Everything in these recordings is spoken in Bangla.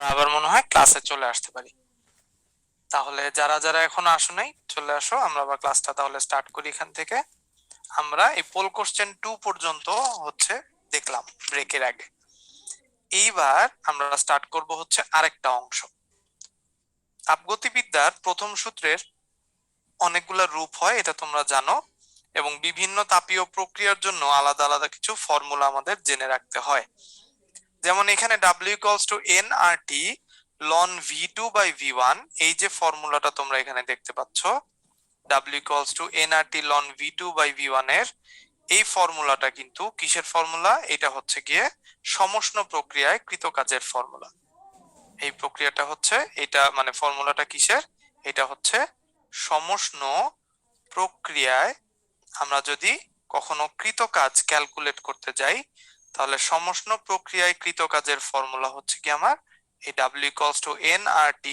আবার মনে হয় ক্লাসে চলে আসতে পারি। তাহলে যারা যারা এখনো আসো নাই চলে আসো, আমরা আবার ক্লাসটা তাহলে স্টার্ট করি এখান থেকে। আমরা এই পোল কোশ্চেন 2 পর্যন্ত হচ্ছে দেখলাম ব্রেকের আগে। এইবার আমরা স্টার্ট করব হচ্ছে আরেকটা অংশ। তাপগতিবিদ্যার প্রথম সূত্রের অনেকগুলা রূপ হয়, এটা তোমরা জানো, এবং বিভিন্ন তাপীয় প্রক্রিয়ার জন্য আলাদা আলাদা কিছু ফর্মুলা আমাদের জেনে রাখতে হয়। যেমন এখানে W equals to nRT ln V2/V1, এই যে ফর্মুলাটা তোমরা এখানে দেখতে পাচ্ছ, W equals to nRT ln V2/V1 এর এই ফর্মুলাটা কিন্তু কিসের ফর্মুলা? এটা হচ্ছে গিয়ে সমষ্ণ প্রক্রিয়ায় কৃতকাজের ফর্মুলা। এই প্রক্রিয়াটা হচ্ছে, এটা মানে ফর্মুলাটা কিসের? এটা হচ্ছে সমষ্ণ প্রক্রিয়ায় আমরা যদি কখনো কৃতকাজ ক্যালকুলেট করতে যাই, তাহলে সমষ্ণ প্রক্রিয়ায় কৃতকাজের ফর্মুলা হচ্ছে কি আমার এই W equals to nRT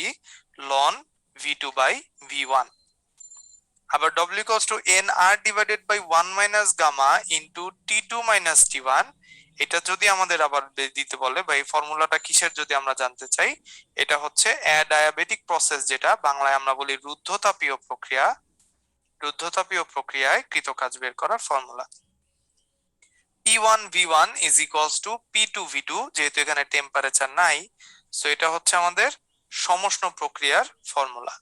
ln V2/V1। আবার W equals to nR divided by 1 minus gamma into T2 minus T1, এটা যদি আমাদের আবার দিতে বলে বা এই ফর্মুলাটা কিসের যদি আমরা জানতে চাই, এটা হচ্ছে অ্যাডায়াবেটিক প্রসেস, যেটা বাংলায় আমরা বলি রুদ্ধতাপীয় প্রক্রিয়া। রুদ্ধতাপীয় প্রক্রিয়ায় কৃতকাজ বের করার formula P1V1 is equals two P2V2, যেহেতু এখানে টেম্পারেচার নাই, সো এটা হচ্ছে আমাদের সমষ্ণ প্রক্রিয়ার formula.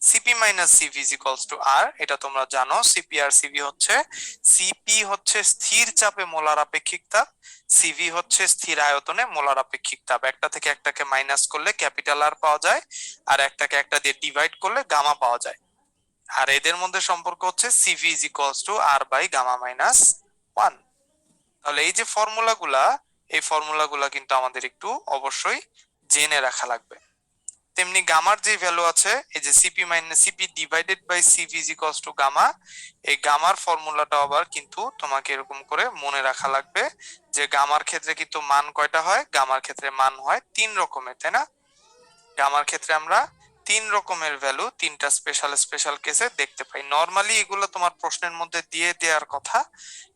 CP minus CV is equals to R, এটা তোমরা জানো। সিপি আর সিভি হচ্ছে, সিপি হচ্ছে স্থির চাপে মোলার আপেক্ষিক তাপ, সিভি হচ্ছে স্থির আয়তনে মোলার আপেক্ষিক তাপ। একটা থেকে একটাকে মাইনাস করলে ক্যাপিটাল আর পাওয়া যায়, আর একটাকে একটা দিয়ে ডিভাইড করলে গামা পাওয়া যায়। আর এদের মধ্যে সম্পর্ক হচ্ছে CV is equals to R by gamma minus 1। তাহলে এই যে ফর্মুলাগুলা, এই ফর্মুলাগুলা কিন্তু আমাদের একটু অবশ্যই জেনে রাখা লাগবে। তেমনি গামার যে ভ্যালু আছে, এই যে CP minus CP divided by CV is equals to gamma, এই গামার ফর্মুলাটা আবার কিন্তু তোমাকে এরকম করে মনে রাখা লাগবে যে গামার ক্ষেত্রে কিন্তু মান কয়টা হয়? গামার ক্ষেত্রে মান হয় 3 রকমের, তাই না? গামার ক্ষেত্রে আমরা 3 রকমের ভ্যালু 3টা স্পেশাল স্পেশাল কেসে দেখতে পাই। নরমালি এগুলো তোমার প্রশ্নের মধ্যে দিয়ে দেওয়ার কথা,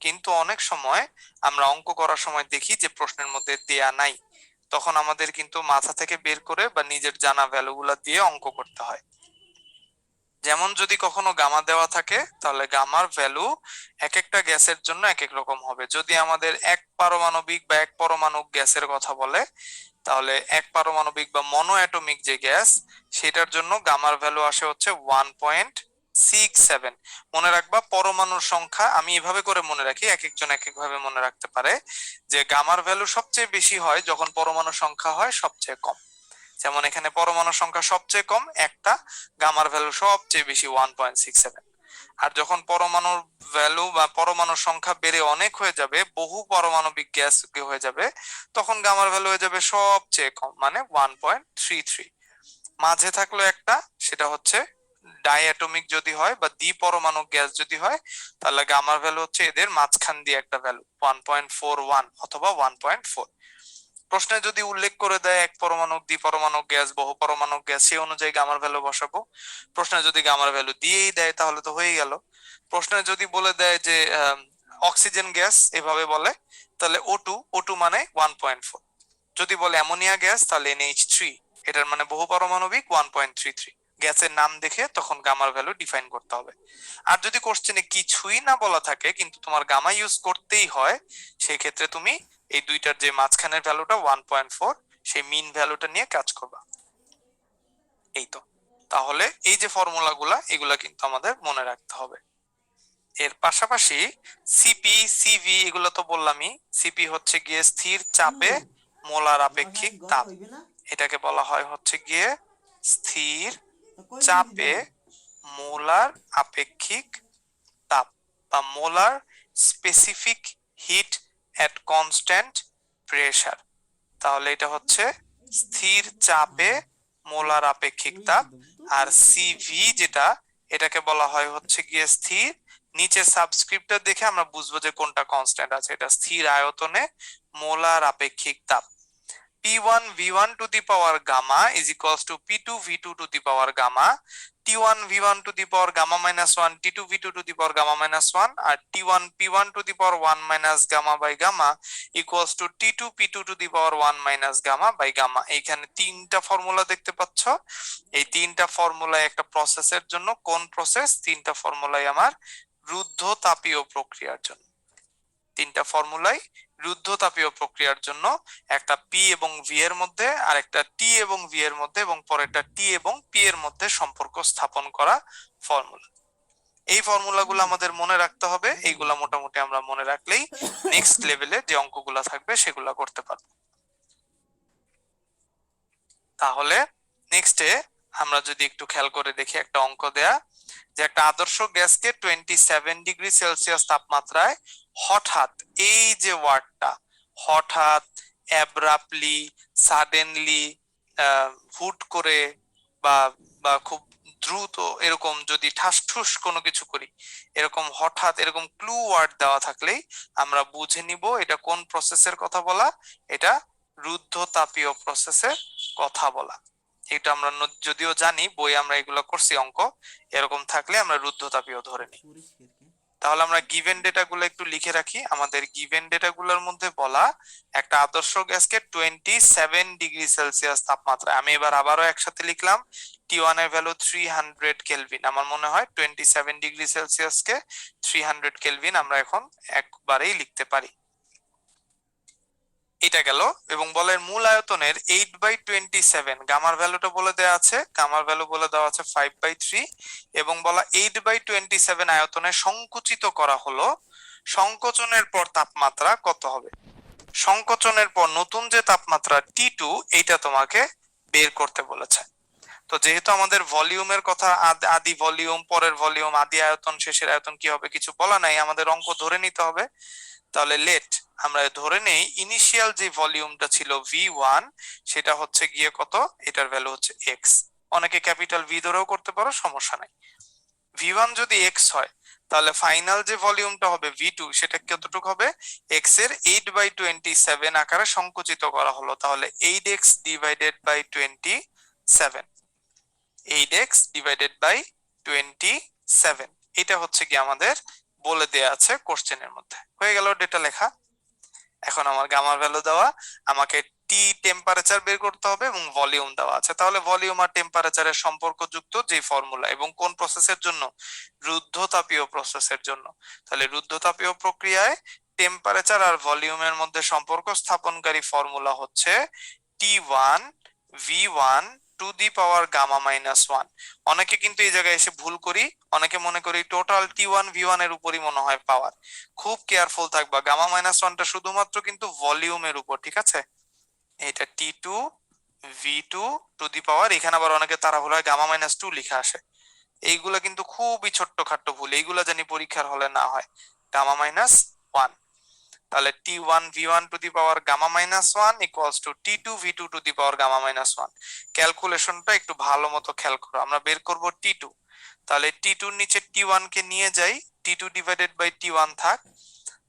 কিন্তু অনেক সময় আমরা অঙ্ক করার সময় দেখি যে প্রশ্নের মধ্যে দেয়া নাই, তখন আমাদের কিন্তু মাথা থেকে বের করে বা নিজের জানা ভ্যালুগুলা দিয়ে অঙ্ক করতে হয়। যেমন যদি কখনো গামা দেওয়া থাকে, তাহলে গামার ভ্যালু এক একটা গ্যাসের জন্য এক এক রকম হবে। যদি আমাদের এক পারমাণবিক বা এক পরমাণু গ্যাসের কথা বলে, তাহলে এক পারমাণবিক বা মনো অ্যাটমিক যে গ্যাস, সেটার জন্য গামার ভ্যালু আসে হচ্ছে 1.67। মনে রাখবা পরমাণুর সংখ্যা, আমি এভাবে করে মনে রাখি, এক একজন এক এক ভাবে মনে রাখতে পারে, যে গামার ভ্যালু সবচেয়ে বেশি হয় যখন পরমাণু সংখ্যা হয় সবচেয়ে কম। যেমন এখানে পরমাণু সংখ্যা সবচেয়ে কম একটা, গামার ভ্যালু সবচেয়ে বেশি 1.67। আর যখন পরমাণুর ভ্যালু বা পরমাণুর সংখ্যা বেড়ে অনেক হয়ে যাবে, বহু পারমাণবিক গ্যাস হয়ে যাবে, তখন গামার ভ্যালু হয়ে যাবে সবচেয়ে কম, মানে 1.33। মাঝে থাকলো একটা, সেটা হচ্ছে ডাইঅ্যাটমিক যদি হয় বা দ্বিপরমাণু গ্যাস যদি হয়, তাহলে গামার ভ্যালু হচ্ছে এদের মাঝখান দিয়ে একটা ভ্যালু 1.41 অথবা 1.4। প্রশ্নে যদি উল্লেখ করে দেয় এক পরমাণু দ্বিপরমাণু গ্যাস বহু পরমাণু গ্যাস, সেই অনুযায়ী গামার ভ্যালু বসাবো। প্রশ্নে যদি গামার ভ্যালু দিয়েই দেয় তাহলে তো হয়ে গেল। প্রশ্নে যদি বলে দেয় যে অক্সিজেন গ্যাস এভাবে বলে, তাহলে O2 মানে 1.4। যদি বলে অ্যামোনিয়া গ্যাস, তাহলে NH3, এটার মানে বহু পারমাণবিক 1.33। গ্যাসের নাম দেখে তখন গামার ভ্যালু ডিফাইন করতে হবে। আর যদি কোশ্চেনে কিছুই না বলা থাকে কিন্তু তোমার গামা ইউজ করতেই হয়, সেই ক্ষেত্রে তুমি এই দুইটার যে মাঝখানের ভ্যালুটা 1.4, সেই মিন ভ্যালুটা নিয়ে কাজ করবা। এই তো। তাহলে এই যে ফর্মুলাগুলা, এগুলা কিন্তু আমাদের মনে রাখতে হবে। এর পাশাপাশি সিপি সিভি এগুলো তো বললামই। সিপি হচ্ছে গিয়ে স্থির চাপে মোলার আপেক্ষিক তাপ, এটাকে বলা হয় হচ্ছে গিয়ে স্থির চাপে মোলার আপেক্ষিক তাপ বা মোলার স্পেসিফিক হিট এট কনস্ট্যান্ট প্রেসার। তাহলে এটা হচ্ছে স্থির চাপে মোলার আপেক্ষিক তাপ। আর সিভি যেটা, এটাকে বলা হয় হচ্ছে গিয়ে স্থির, নিচে সাবস্ক্রিপ্টটা দেখে আমরা বুঝবো যে কোনটা কনস্ট্যান্ট আছে, এটা স্থির আয়তনে মোলার আপেক্ষিক তাপ। P1 V1 to the power gamma is equals to P2 V2 to the power gamma, T1 V1 to the power gamma minus 1, T2 V2 to the power gamma minus 1, R T1 P1 to the power 1 minus gamma by gamma equals to T2 P2 to the power 1 minus gamma by gamma। এইখানে তিনটা ফর্মুলা দেখতে পাচ্ছ। এই তিনটা ফর্মুলাই একটা প্রসেসের জন্য। কোন প্রসেস? তিনটা ফর্মুলাই আমার রুদ্ধতাপীয় প্রক্রিয়ার জন্য। তিনটা ফর্মুলাই রুদ্ধতাপীয় প্রক্রিয়ার জন্য, একটা পি এবং ভি এর মধ্যে, আর একটা টি এবং ভি এর মধ্যে, এবং পরেরটা টি এবং পি এর মধ্যে সম্পর্ক স্থাপন করা ফর্মুলা। এই ফর্মুলাগুলো আমাদের মনে রাখতে হবে। এইগুলা মোটামুটি আমরা মনে রাখলেই নেক্সট লেভেলে যে অঙ্কগুলা থাকবে সেগুলা করতে পারবো। তাহলে নেক্সটে আমরা যদি একটু খেয়াল করে দেখি, একটা অঙ্ক দেয়া যে একটা আদর্শ গ্যাসকে 27 ডিগ্রি সেলসিয়াস তাপমাত্রায় হঠাৎ, এই যে ওয়ার্ডটা হঠাৎ, অ্যাব্রাপ্টলি, সাডেনলি, হুট করে বা বা খুব দ্রুত, এরকম যদি ঠাসঠুস কোনো কিছু করি, এরকম হঠাৎ এরকম ক্লু ওয়ার্ড দেওয়া থাকলেই আমরা বুঝে নিব এটা কোন প্রসেসের কথা বলা, এটা রুদ্ধতাপীয় প্রসেসের কথা বলা। এটা আমরা যদিও জানি, বই আমরা এগুলো করছি অঙ্ক, এরকম থাকলে আমরা রুদ্ধতাপীয় ধরে নিই। তাহলে আমরা গিভেন ডেটা গুলো একটু লিখে রাখি। আমাদের গিভেন ডেটা গুলোর মধ্যে বলা একটা আদর্শ গ্যাসকে 27 ডিগ্রি সেলসিয়াস তাপমাত্রা, আমি এবার আবারও একসাথে লিখলাম। T1 এর ভ্যালু 300 কেলভিন। আমার মনে হয় 27 ডিগ্রি সেলসিয়াসকে 300 কেলভিন আমরা এখন একবারেই লিখতে পারি। এটা গেল। এবং বলের মূল আয়তনের 8/27, গামার ভ্যালুটা বলে দেওয়া আছে, গামার ভ্যালু বলে দেওয়া আছে 5/3, এবং বলা 8/27 আয়তনে সংকুচিত করা হলো, সংকোচনের পর তাপমাত্রা কত হবে? সংকোচনের পর নতুন যে তাপমাত্রা T2, এইটা তোমাকে বের করতে বলেছে। তো যেহেতু আমাদের ভলিউমের কথা, আদি ভলিউম, পরের ভলিউম, আদি আয়তন, শেষের আয়তন কি হবে কিছু বলা নাই, আমাদের অঙ্ক ধরে নিতে হবে। তাহলে লেট আমরা ধরে নেই ইনিশিয়াল যে ভলিউমটা ছিল V1, সেটা হচ্ছে গিয়ে কত, এটার ভ্যালু হচ্ছে x। অনেকে ক্যাপিটাল ভি ধরেও করতে পারো, সমস্যা নাই। V1 যদি x হয়, তাহলে ফাইনাল যে ভলিউমটা হবে V2, সেটা কতটুকু হবে? x এর 8/27 আকারে সংকুচিত করা হলো। তাহলে 8x divided by 27, 8x divided by 27, এটা হচ্ছে কি আমাদের বলে দেয়া আছে কোশ্চেনের মধ্যে। হয়ে গেল ডেটা লেখা। এখন আমার গামার ভ্যালু দেওয়া, আমাকে টি টেম্পারেচার বের করতে হবে এবং ভলিউম দেওয়া আছে। তাহলে ভলিউম আর টেম্পারেচারের সম্পর্কযুক্ত যে ফর্মুলা, এবং কোন প্রসেসের জন্য? রুদ্ধতাপীয় প্রসেসের জন্য। তাহলে রুদ্ধতাপীয় প্রক্রিয়ায় টেম্পারেচার আর ভলিউমের মধ্যে সম্পর্ক স্থাপনকারী ফর্মুলা হচ্ছে T1 V1 to the power gamma minus 1। অনেকে কিন্তু এই জায়গায় এসে ভুল করি, অনেকে মনে করি টোটাল T1 V1 এর উপরই মনে হয় পাওয়ার। খুব কেয়ারফুল থাকবা, গামা মাইনাস 1টা শুধুমাত্র কিন্তু ভলিউমের উপর, ঠিক আছে? এটা T2 V2 টু দি পাওয়ার, এখানে আবার অনেকে তাড়াহুড়ায় গামা মাইনাস 2 লিখে আসে। এইগুলা কিন্তু খুবই ছোট্টখাট্ট ভুল, এইগুলা জানি পরীক্ষার হলে না হয়। গামা মাইনাস 1, তাহলে T1 V1 to the power gamma minus 1 equals to T2 V2 to the power gamma minus 1। ক্যালকুলেশনটা একটু ভালো মতো খেয়াল করো। আমরা বের করব T2, তাহলে T2 এর নিচে T1 কে নিয়ে যাই, T2 ডিভাইডেড বাই T1 থাক,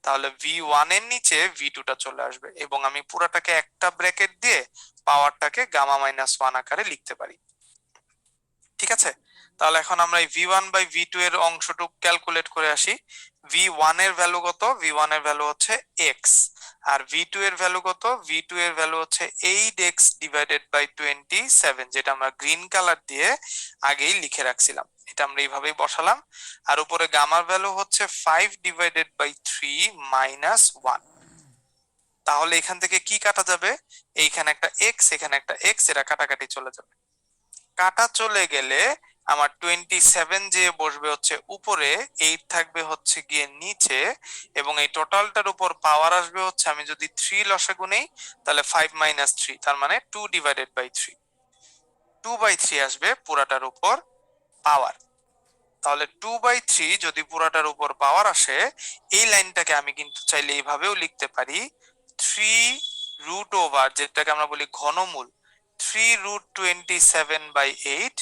তাহলে V1 এর নিচে V2 টা চলে আসবে, এবং আমি পুরাটাকে একটা ব্র্যাকেট দিয়ে পাওয়ারটাকে গামা মাইনাস 1 আকারে লিখতে পারি। ঠিক আছে? তাহলে এখন আমরা এই V1 বাই V2 এর অংশটুকু ক্যালকুলেট করে আসি। V1 এর ভ্যালু কত? V1 এর ভ্যালু হচ্ছে x, আর V2 এর ভ্যালু কত? V2 এর ভ্যালু হচ্ছে 8x ডিভাইডেড বাই 27, যেটা আমরা গ্রিন কালার দিয়ে আগেই লিখে রাখছিলাম। এটা আমরা এইভাবেই বসালাম। আর উপরে গামার ভ্যালু হচ্ছে 5 ডিভাইডেড বাই 3 মাইনাস 1। তাহলে এখান থেকে কি কাটা যাবে? এইখানে একটা x, এখানে একটা x, এটা কাটাকাটি চলে যাবে। কাটা চলে গেলে আমার 27 যে বসবে হচ্ছে উপরে, 8 থাকবে হচ্ছে গিয়ে নিচে, এবং এই টোটালটার উপর পাওয়ার আসবে হচ্ছে, আমি যদি 3 লসাগু নেই তাহলে 5 মাইনাস 3, তার মানে 2 ডিভাইডেড বাই 3, 2/3 আসবে পুরাটার উপর পাওয়ার। তাহলে 2/3 যদি পুরাটার উপর পাওয়ার আসে, এই লাইনটাকে আমি কিন্তু চাইলে এইভাবেও লিখতে পারি, 3 রুট ওভার, যেটাকে আমরা বলি ঘনমূল, 3√27/8।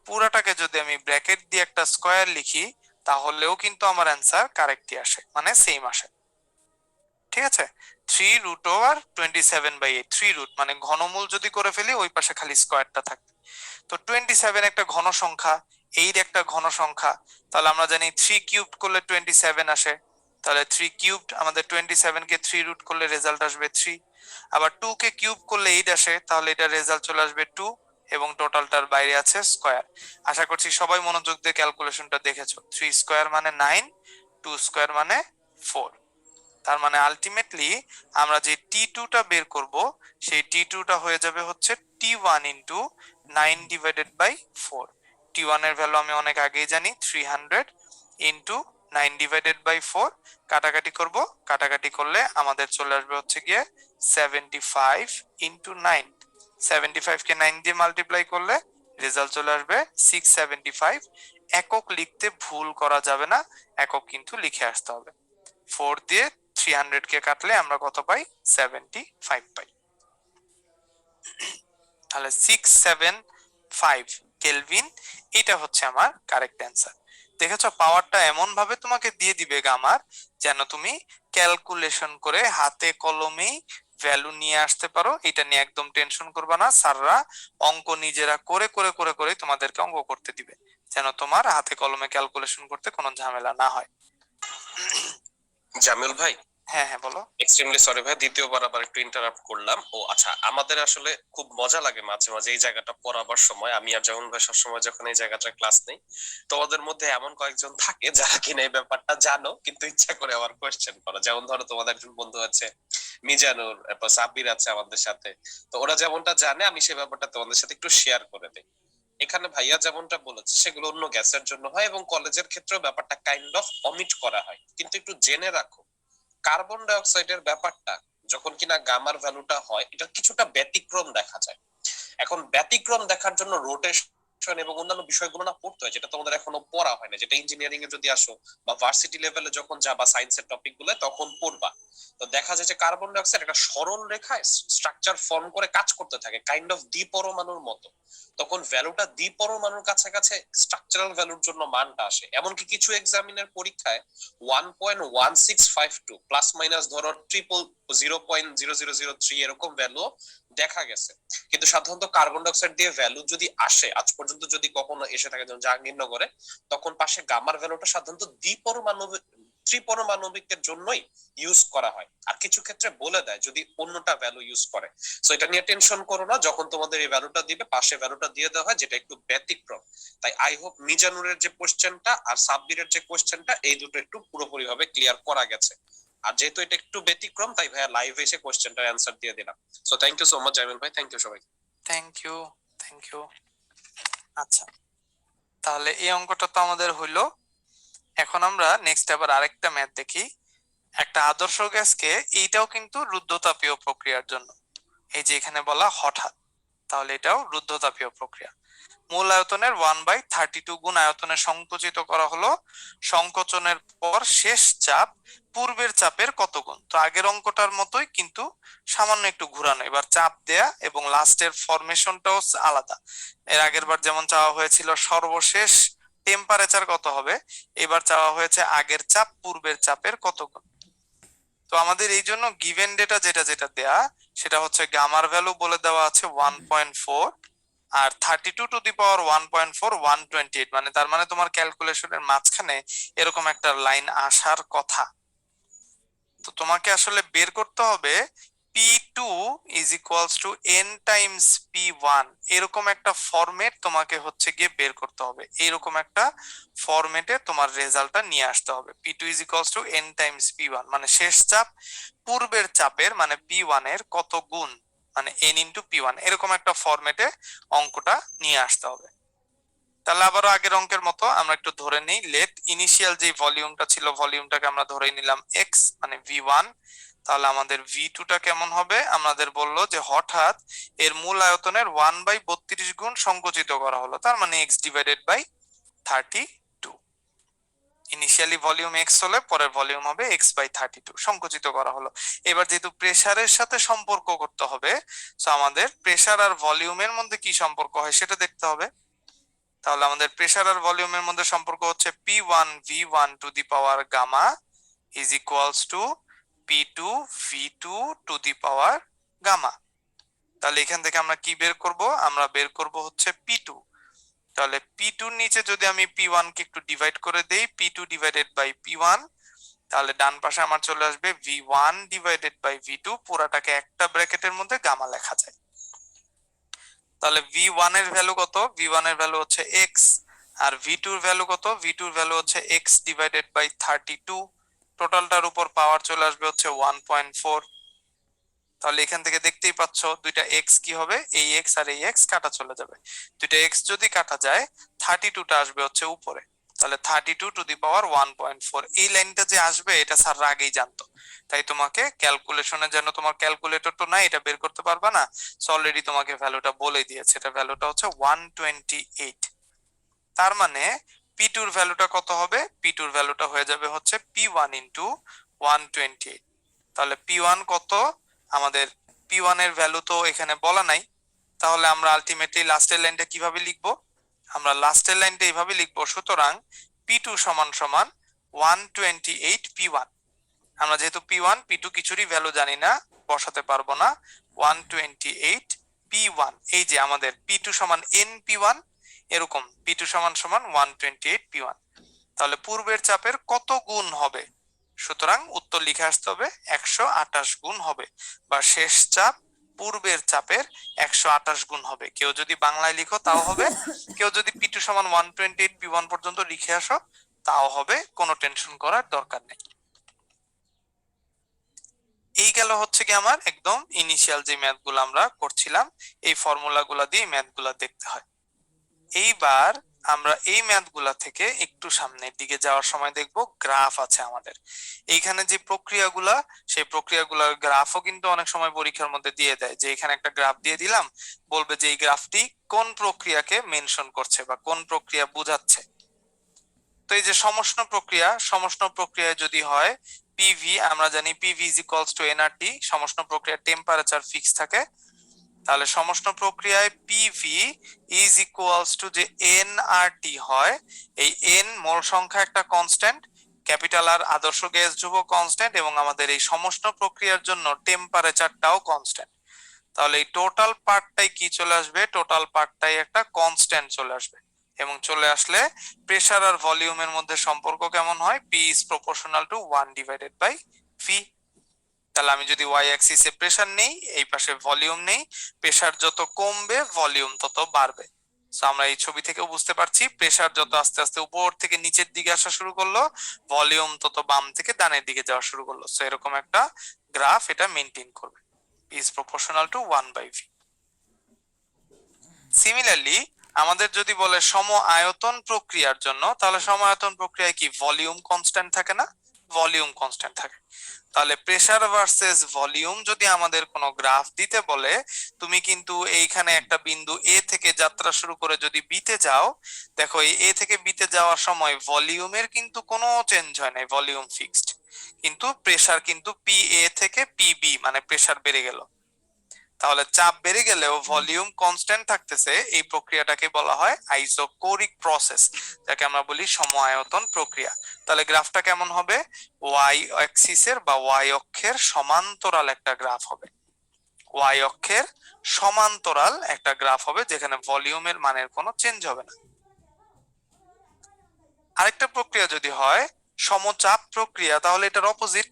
পুরাটাকে যদি আমি ব্র্যাকেট দিয়ে একটা স্কয়ার লিখি, তাহলেও কিন্তু আমার অ্যান্সার কারেক্টই আসে, মানে সেম আসে। ঠিক আছে? 3√27/8, 3 রুট মানে ঘনমূল যদি করে ফেলি ওই পাশে খালি স্কোয়ারটা থাকবে। তো 27 একটা ঘন সংখ্যা, 8 একটা ঘন সংখ্যা, তাহলে আমরা জানি 3 কিউবড করলে 27 আসে, তাহলে 3 কিউবড আমাদের 27 কে 3 রুট করলে রেজাল্ট আসবে 3। আবার 2 কে কিউব করলে 8 আসে, তাহলে এটা রেজাল্ট চলে আসবে 2, এবং টোটালটার বাইরে আছে স্কোয়ার। আশা করছি সবাই মনোযোগ দিয়ে ক্যালকুলেশনটা দেখেছো। 3 স্কোয়ার মানে 9, 2 স্কোয়ার মানে 4। তার মানে আলটিমেটলি আমরা যে T2টা বের করব সেই T2টা হয়ে যাবে হচ্ছে T1 ইন্টু 9/4। T1 এর ভ্যালু আমি অনেক আগেই জানি, 300 ইন্টু 9/4। কাটাকাটি করব, কাটাকাটি করলে আমাদের চলে আসবে হচ্ছে গিয়ে 75 ইন্টু 9। 75 কে 9 দিয়ে মাল্টিপ্লাই করলে রেজাল্ট চলে আসবে 675। একক লিখতে ভুল করা যাবে না, একক কিন্তু লিখে আসতে হবে। 4 দিয়ে 300 কে কাটলে আমরা কত পাই? 75 পাই। তাহলে 675 কেলভিন, এটা হচ্ছে আমার কারেক্ট অ্যান্সার। দেখেছো, পাওয়ারটা এমন ভাবে তোমাকে দিয়ে দিবে গামার যেন তুমি ক্যালকুলেশন করে হাতে কলমেই ভ্যালু নিয়ে আসতে পারো। এটা নিয়ে একদম টেনশন করবে না, স্যাররা অঙ্ক নিজেরা করে করে করে করে তোমাদেরকে অঙ্ক করতে দিবে, যেন তোমার হাতে কলমে ক্যালকুলেশন করতে কোনো ঝামেলা না হয়। জামিল ভাই, হ্যাঁ হ্যাঁ বলো। এক্সট্রিমলি সরি ভাই, দ্বিতীয়বার আবার একটু ইন্টারাপ্ট করলাম। ও আচ্ছা, আমাদের আসলে খুব মজা লাগে মাঝে মাঝে এই জায়গাটা পড়াবার সময়। আমি আর জামিল ভাই সবসময় যখন এই জায়গাটা ক্লাস নেই, তোমাদের মধ্যে এমন কয়েকজন থাকে যারা কিনা এই ব্যাপারটা জানো কিন্তু ইচ্ছা করে আবার কোয়েশ্চেন করো। যেমন ধরো তোমাদের একজন বন্ধু আছে মিজানুর, এরপর সাব্বির আছে আমাদের সাথে। তো ওরা যেমনটা জানে আমি সেই ব্যাপারটা তোমাদের সাথে একটু শেয়ার করে দিই। এখানে ভাইয়া যেমনটা বলেছে সেগুলো অন্য গ্যাসের জন্য হয়, এবং কলেজের ক্ষেত্রেও ব্যাপারটা কাইন্ড অফ অমিট করা হয়। কিন্তু একটু জেনে রাখো, কার্বন ডাই অক্সাইডের ব্যাপারটা যখন কিনা গামার ভ্যালুটা হয়, এটা কিছুটা ব্যতিক্রম দেখা যায়। এখন ব্যতিক্রম দেখার জন্য রোটেশন এবং অন্যান্য বিষয়গুলো না পড়তে হয়, যেটা তোমাদের এখনো পড়া হয় না, যেটা ইঞ্জিনিয়ারিং এ যদি আসো বা ভার্সিটি লেভেলে যখন যাবা সায়েন্সের টপিক গুলো তখন পড়বা। তো দেখা যায় যে কার্বন ডাই অক্সাইড একটা সরল রেখায় স্ট্রাকচার ফর্ম করে কাজ করতে থাকে, কাইন্ড অফ দ্বিপরমাণুর মতো। তখন ভ্যালুটা দ্বিপরমাণুর কাছাকাছি স্ট্রাকচারাল ভ্যালুর জন্য মানটা আসে। এমনকি কিছু এক্সামিনের পরীক্ষায় 1.1652 প্লাস মাইনাস ধরো 0.0003 এরকম ভ্যালু দেখা গেছে। কিন্তু সাধারণত কার্বন ডাইঅক্সাইড দিয়ে ভ্যালু যদি আসে, আজ পর্যন্ত যদি কখনো এসে থাকে, যেমন জাহাঙ্গীরনগরে, তখন পাশে গামার ভ্যালুটা সাধারণত দ্বিপরমাণবিক ত্রিপরমাণবিকের জন্যই ইউজ করা হয়। আর কিছু ক্ষেত্রে বলে দেয় যদি অন্যটা ভ্যালু ইউজ করে। সো এটা নিয়ে টেনশন করো না, যখন তোমাদের এই ভ্যালুটা দিবে পাশে ভ্যালুটা দিয়ে দেওয়া হয়, যেটা একটু ব্যতিক্রম। তাই আই হোপ মিজানুরের যে কোশ্চেনটা আর সাব্বিরের যে কোশ্চেনটা, এই দুটো একটু পুরোপুরি ভাবে ক্লিয়ার করা গেছে। আর যেহেতু এটা একটু ব্যতিক্রম, তাই ভাইয়া লাইভে এসে কোশ্চেনটার অ্যান্সার দিয়ে দিলাম। So thank you so much Jamil ভাই, থ্যাংক ইউ সবাই। Thank you, thank you. আচ্ছা, তাহলে এই অঙ্কটা তো আমাদের হইলো। এখন আমরা নেক্সট আবার আরেকটা ম্যাথ দেখি। একটা আদর্শ গ্যাসকে, এইটাও কিন্তু রুদ্ধতাপীয় প্রক্রিয়ার জন্য, এই যে এখানে বলা হঠাৎ, তাহলে এটাও রুদ্ধতাপীয় প্রক্রিয়া। মূল আয়তনের 1/32 গুণ আয়তনে সংকুচিত করা হলো। সংকোচনের পর শেষ চাপ পূর্বের চাপের কত গুণ? তো আগের অঙ্কটার মতোই, কিন্তু সামান্য একটু ঘুরানো। এবার চাপ দেয়া এবং লাস্টের ফরমেশনটাও আলাদা। এর আগের বার যেমন চাওয়া হয়েছিল সর্বশেষ টেম্পারেচার কত হবে, এবার চাওয়া হয়েছে আগের চাপ পূর্বের চাপের কত গুণ। তো আমাদের এই জন্য গিভেন ডেটা যেটা যেটা দেয়া, সেটা হচ্ছে গামার ভ্যালু বলে দেওয়া আছে 1.4, আর 32 টু দি পাওয়ার 1.4 128, মানে তার মানে তোমার ক্যালকুলেশনের মাঝখানে এরকম একটা লাইন আসার কথা। তো তোমাকে আসলে বের করতে হবে P2 is equals two n Times P1, এরকম একটা ফরম্যাট তোমাকে হচ্ছে গিয়ে বের করতে হবে। এরকম একটা ফরম্যাটে তোমার রেজাল্টটা নিয়ে আসতে হবে। P2 is equals two n Times P1, মানে শেষ চাপ পূর্বের চাপের মানে P1 এর কত গুণ, মানে n ইন্টু P1, এরকম একটা ফরম্যাটে অঙ্কটা নিয়ে আসতে হবে। তাহলে আবারও আগের অঙ্কের মতো আমরা একটু ধরে নিই, লেট ইনিশিয়াল যে ভলিউমটা ছিল ভলিউমটাকে আমরা ধরে নিলাম x, মানে V1। তাহলে আমাদের V2 টা কেমন হবে? আমাদের বললো যে হঠাৎ এর মূল আয়তনের 1/32 গুণ সংকুচিত করা হলো, তার মানে x divided by 32। Initially volume x হলে পরের ভলিউম হবে x/32, সংকুচিত করা হলো। এবার যেহেতু প্রেসারের সাথে সম্পর্ক করতে হবে, তো আমাদের প্রেসার আর ভলিউমের মধ্যে কি সম্পর্ক হয় সেটা দেখতে হবে। তাহলে আমাদের প্রেসার আর ভলিউমের মধ্যে সম্পর্ক হচ্ছে P1 V1 to the power gamma is equals to P2 V2 to the power gamma. তাহলে এখান থেকে আমরা কি বের করব? আমরা বের করব হচ্ছে P2। তাহলে P2 এর নিচে যদি আমি P1 কে একটু ডিভাইড করে দেই, P2 ডিভাইডেড বাই P1, তাহলে ডান পাশে আমার চলে আসবে V1 ডিভাইডেড বাই V2, পুরাটাকে একটা ব্র্যাকেটের মধ্যে গামা লেখা যায়। তাহলে V1 এর ভ্যালু কত? V1 এর ভ্যালু হচ্ছে x, আর V2 এর ভ্যালু কত? V2 এর ভ্যালু হচ্ছে x ডিভাইডেড বাই 32। টোটালটার উপর পাওয়ার চলে আসবে হচ্ছে 1.4। তাহলে এখান থেকে দেখতেই পাচ্ছ দুইটা x কি হবে, এই x আর এই x কাটা চলে যাবে। দুইটা x যদি কাটা যায় 32টা আসবে হচ্ছে উপরে। তাহলে 32 টু দি পাওয়ার 1.4। এই লাইনটা যে আসবে এটা স্যার আগেই জানতো, তাই তোমাকে ক্যালকুলেশনের জন্য, তোমার ক্যালকুলেটর তো নাই, এটা বের করতে পারবা না, সো অলরেডি তোমাকে ভ্যালুটা বলে দিয়েছে। এটা ভ্যালুটা হচ্ছে 128। তার মানে P2 এর ভ্যালুটা কত হবে? P2 এর ভ্যালুটা হয়ে যাবে হচ্ছে P1 ইন্টু 128। তাহলে P1 কত? আমাদের P1 এর ভ্যালু তো এখানে বলা নাই, তাহলে আমরা আলটিমেটলি লাস্টের লাইনটা কিভাবে লিখবো? আমরা লাস্টের লাইনটা এইভাবে লিখবো, সুতরাং P2 সমান সমান 128 P1। আমরা যেহেতু P1 P2 কিছুরই ভ্যালু জানি না, বসাতে পারবো না, 128 P1। এই যে আমাদের P2 সমান NP1, এরকম P2 সমান সমান 128 P1। তাহলে পূর্বের চাপের কত গুণ হবে? সুতরাং উত্তর লিখে আসতে হবে 128 গুণ হবে, বা শেষ চাপ পূর্বের চাপের 128 গুণ হবে। কেউ যদি বাংলায় লিখো তাও হবে, কেউ যদি P2 সমান 128 P1 পর্যন্ত লিখে আসো তাও হবে, কোনো টেনশন করার দরকার নেই। এই গেল হচ্ছে কি আমার একদম ইনিশিয়াল যে ম্যাথগুলো আমরা করছিলাম, এই ফর্মুলাগুলো দিয়ে ম্যাথগুলো দেখতে হয়। এইবার আমরা এই ম্যাথগুলা থেকে একটু সামনের দিকে যাওয়ার সময় দেখব গ্রাফ আছে আমাদের এইখানে যে প্রক্রিয়াগুলা, সেই প্রক্রিয়াগুলোর গ্রাফও কিন্তু অনেক সময় পরীক্ষার মধ্যে দিয়ে দেয়, যে এখানে একটা গ্রাফ দিয়ে দিলাম, বলবে যে এই গ্রাফটি কোন প্রক্রিয়াকে মেনশন করছে বা কোন প্রক্রিয়া বোঝাচ্ছে। তো এই যে সমষ্ণ প্রক্রিয়া, সমষ্ণ প্রক্রিয়া যদি হয় পিভি, আমরা জানি PV is equals to NRT, সমষ্ণ প্রক্রিয়ার টেম্পারেচার ফিক্স থাকে। তাহলে সমষ্ণ প্রক্রিয়ায় পিভি ইজ ইকুয়ালস টু যে এনআরটি হয়, এই এন মোল সংখ্যা একটা কনস্ট্যান্ট, ক্যাপিটাল আর আদর্শ গ্যাস ধ্রুবক কনস্ট্যান্ট, এবং আমাদের এই সমষ্ণ প্রক্রিয়ার জন্য টেম্পারেচারটাও কনস্ট্যান্ট। তাহলে এই টোটাল পার্টটাই কি চলে আসবে? টোটাল পার্টটাই একটা কনস্ট্যান্ট চলে আসবে, এবং চলে আসলে প্রেসার আর ভলিউমের মধ্যে সম্পর্ক কেমন হয়? P is proportional to 1 divided by V. তাহলে আমি যদি ওয়াই অ্যাক্সিসে প্রেসার নেই, এই পাশে ভলিউম নেই, প্রেসার যত কমবে ভলিউম তত বাড়বে। সো আমরা এই ছবি থেকে বুঝতে পারছি প্রেসার যত আস্তে আস্তে উপর থেকে নিচের দিকে আসা শুরু করলো, ভলিউম তত বাম থেকে ডানের দিকে যাওয়া শুরু করলো। সো এরকম একটা গ্রাফ এটা মেইনটেইন করবে, is proportional to 1 by V. Similarly আমাদের যদি বলে সম আয়তন প্রক্রিয়ার জন্য, তাহলে সম আয়তন প্রক্রিয়ায় কি ভলিউম কনস্ট্যান্ট থাকে না? ভলিউম কনস্ট্যান্ট থাকে। তাহলে প্রেসার ভার্সেস ভলিউম যদি আমাদের কোনো গ্রাফ দিতে বলে, তুমি কিন্তু এইখানে একটা বিন্দু এ থেকে যাত্রা শুরু করে যদি বি তে যাও, দেখো এই এ থেকে বি তে যাওয়ার সময় ভলিউমের কিন্তু কোনো চেঞ্জ হয় না, ভলিউম ফিক্সড, কিন্তু প্রেসার কিন্তু পি এ থেকে পি বি, মানে প্রেসার বেড়ে গেল। তাহলে চাপ বেড়ে গেলেও ভলিউম কনস্ট্যান্ট থাকতেছে, এই প্রক্রিয়াটাকে বলা হয় আইসোকোরিক প্রসেস, যাকে আমরা বলি সম আয়তন প্রক্রিয়া। তাহলে গ্রাফটা কেমন হবে? ওয়াই অ্যাক্সিসের বা ওয়াই অক্ষের সমান্তরাল একটা গ্রাফ হবে, ওয়াই অক্ষের সমান্তরাল একটা গ্রাফ হবে, যেখানে ভলিউমের মানের কোনো চেঞ্জ হবে না। আরেকটা প্রক্রিয়া যদি হয় সমচাপ প্রক্রিয়া, তাহলে এটার অপোজিট।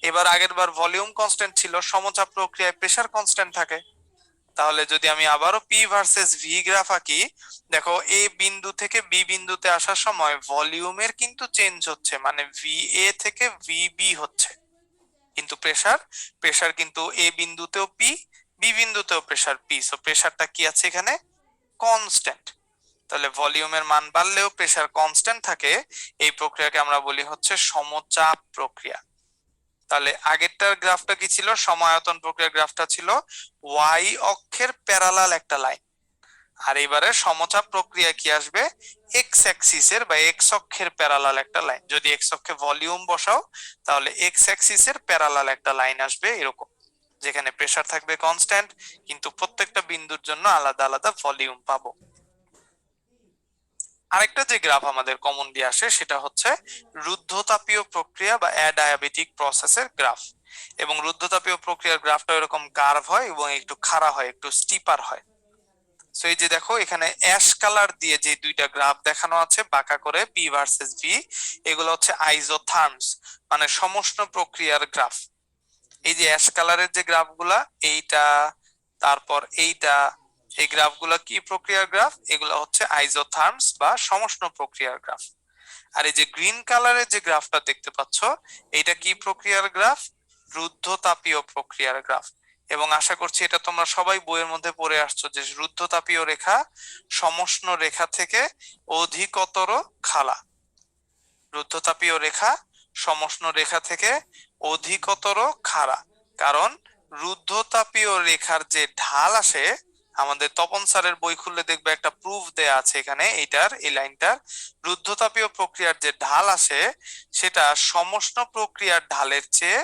এবার আগের বার ভলিউম কনস্ট্যান্ট ছিল, সমচাপ প্রক্রিয়ায় প্রেসার কনস্ট্যান্ট থাকে। তাহলে যদি আমি আবারও পি ভার্সেস ভি গ্রাফ আঁকি, দেখো এ বিন্দু থেকে বি বিন্দুতে আসার সময় ভলিউমের কিন্তু চেঞ্জ হচ্ছে, মানে ভি এ থেকে ভি বি হচ্ছে, কিন্তু প্রেসার, প্রেসার কিন্তু এ বিন্দুতেও পি, বি বিন্দুতেও প্রেসার পি। সো প্রেসারটা কি আছে এখানে? কনস্ট্যান্ট। তাহলে ভলিউমের মান বাড়লেও প্রেসার কনস্ট্যান্ট থাকে, এই প্রক্রিয়াকে আমরা বলি হচ্ছে সমচাপ প্রক্রিয়া। তাহলে আগেরটার গ্রাফটা কি ছিল? সমায়তন প্রক্রিয়ার গ্রাফটা ছিল ওয়াই অক্ষের প্যারালাল একটা লাইন, আর এবারে সমচাপ প্রক্রিয়া কি আসবে? এক্স অ্যাক্সিসের বা এক্স অক্ষের প্যারালাল একটা লাইন। যদি এক্স অক্ষে ভলিউম বসাও, তাহলে এক্স অ্যাক্সিসের প্যারালাল একটা লাইন আসবে এরকম, যেখানে প্রেসার থাকবে কনস্ট্যান্ট, কিন্তু প্রত্যেকটা বিন্দুর জন্য আলাদা আলাদা ভলিউম পাবো। আরেকটা যে গ্রাফ আমাদের কমনলি আসে সেটা হচ্ছে রুদ্ধতাপীয় প্রক্রিয়া বা অ্যাডায়াবেটিক প্রসেসের গ্রাফ। এবং রুদ্ধতাপীয় প্রক্রিয়ার গ্রাফটা এরকম কার্ভ হয় এবং একটু খাড়া হয়, একটু স্টিপার হয়। সো এই যে দেখো এখানে অ্যাশ কালার দিয়ে যে দুইটা গ্রাফ দেখানো আছে বাঁকা করে পি ভার্সেস ভি, এগুলো হচ্ছে আইজোথার্মস, মানে সমষ্ণ প্রক্রিয়ার গ্রাফ। এই যে অ্যাশ কালারের যে গ্রাফগুলা, এইটা তারপর এইটা, এই গ্রাফগুলা কি প্রক্রিয়ার গ্রাফ? এগুলো হচ্ছে আইজোথার্মস বা সমষ্ণ প্রক্রিয়ার গ্রাফ। আর এই যে গ্রিন কালারের যে গ্রাফটা দেখতে পাচ্ছ, এটা কি প্রক্রিয়ার গ্রাফ? রুদ্ধতাপীয় প্রক্রিয়ার গ্রাফ। এবং আশা করছি এটা তোমরা সবাই বইয়ের মধ্যে পড়ে আসছো যে রুদ্ধতাপীয় রেখা সমষ্ণ রেখা থেকে অধিকতর খাড়া। রুদ্ধতাপীয় রেখা সমষ্ণ রেখা থেকে অধিকতর খাড়া, কারণ রুদ্ধতাপীয় রেখার যে ঢাল আসে, আমাদের তপন স্যারের বই খুললে দেখবে একটা প্রুফ দেয়া আছে এখানে, এইটার এই লাইনটার, রুদ্ধতাপীয় প্রক্রিয়ার যে ঢাল আসে সেটা সমষ্ণ প্রক্রিয়ার ঢালের চেয়ে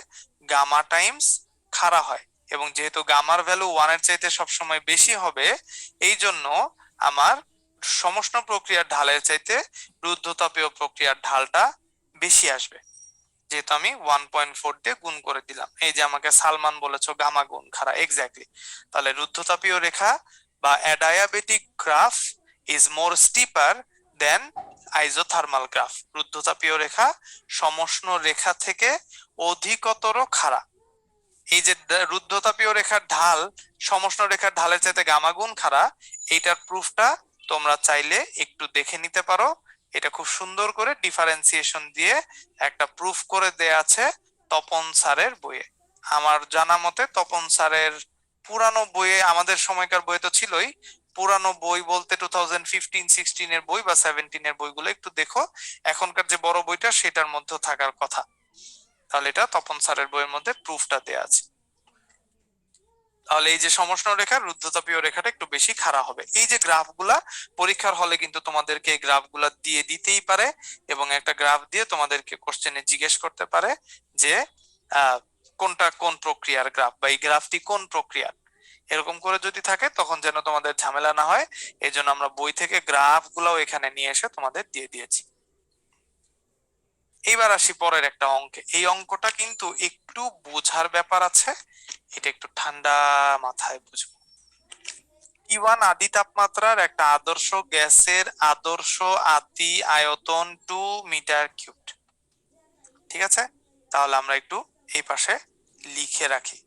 গামা টাইমস খাড়া হয়। এবং যেহেতু গামার ভ্যালু 1-এর চাইতে সবসময় বেশি হবে, এই জন্য আমার সমষ্ণ প্রক্রিয়ার ঢালের চাইতে রুদ্ধতাপীয় প্রক্রিয়ার ঢালটা বেশি আসবে। যেহেতু আমি 1.4 দিয়ে গুণ করে দিলাম, এই যে আমাকে সালমান বলেছো গামা গুণ খাড়া, এক্স্যাক্টলি। তাহলে রুদ্ধতাপীয় রেখা বা adiabatic graph is more steeper than isothermal graph. রুদ্ধতাপীয় রেখা সমষ্ণ রেখা থেকে অধিকতর খাড়া। এই যে রুদ্ধতাপীয় রেখার ঢাল সমষ্ণ রেখার ঢালের চাইতে গামা গুণ খাড়া, এইটার প্রুফটা তোমরা চাইলে একটু দেখে নিতে পারো। এটা খুব সুন্দর করে ডিফারেন্সিয়েশন দিয়ে একটা প্রুফ করে দেয়া আছে তপন স্যারের বইয়ে। আমার জানা মতে তপন স্যারের পুরানো বইয়ে, আমাদের সময়কার বইয়ে তো ছিলই, পুরানো বই বলতে 2015-16 এর বই বা 17 এর বইগুলো একটু দেখো, এখনকার যে বড় বইটা সেটার মধ্যে থাকার কথা। তাহলে এটা তপন স্যারের বইয়ের মধ্যে প্রুফটা দেয়া আছে। তাহলে এই যে সমষ্ণ রেখা রুদ্ধতাপীয় রেখাটা একটু বেশি খাড়া হবে। এই যে গ্রাফগুলা পরীক্ষার হলে কিন্তু তোমাদেরকে এই গ্রাফগুলা দিয়ে দিতেই পারে, এবং একটা গ্রাফ দিয়ে তোমাদেরকে কোশ্চেনে জিজ্ঞেস করতে পারে যে কোনটা কোন প্রক্রিয়ার গ্রাফ বা এই গ্রাফটি কোন প্রক্রিয়ার। এরকম করে যদি থাকে তখন যেন তোমাদের ঝামেলা না হয়, এই জন্য আমরা বই থেকে গ্রাফ গুলাও এখানে নিয়ে এসে তোমাদের দিয়ে দিয়েছি। এইবার আসি পরের একটা অঙ্কে। এই অঙ্কটা কিন্তু একটু বোঝার ব্যাপার আছে, এটা একটু ঠান্ডা মাথায় বুঝবো। টি1 আদি তাপমাত্রার একটা আদর্শ গ্যাসের আদর্শ আদি আয়তন 2 মিটার কিউবড। ঠিক আছে, তাহলে আমরা একটু এই পাশে লিখে রাখি।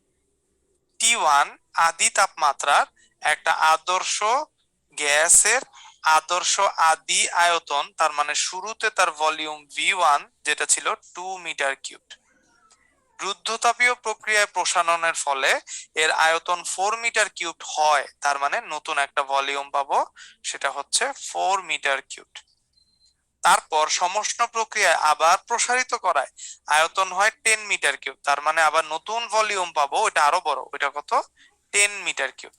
টি1 আদি তাপমাত্রার একটা আদর্শ গ্যাসের আদর্শ আদি আয়তন, তার মানে শুরুতে তার ভলিউম V1 যেটা ছিল 2 মিটার কিউবড। রুদ্ধতাপীয় প্রক্রিয়ায় প্রসারণের ফলে এর আয়তন 4 মিটার কিউবড হয়, তার মানে নতুন একটা ভলিউম পাবো, সেটা হচ্ছে 4 মিটার কিউবড। তারপর সমষ্ণ প্রক্রিয়ায় আবার প্রসারিত করায় আয়তন হয় 10 মিটার কিউব, তার মানে আবার নতুন ভলিউম পাবো, ওটা আরো বড়, ওটা কত? 10 মিটার কিউব।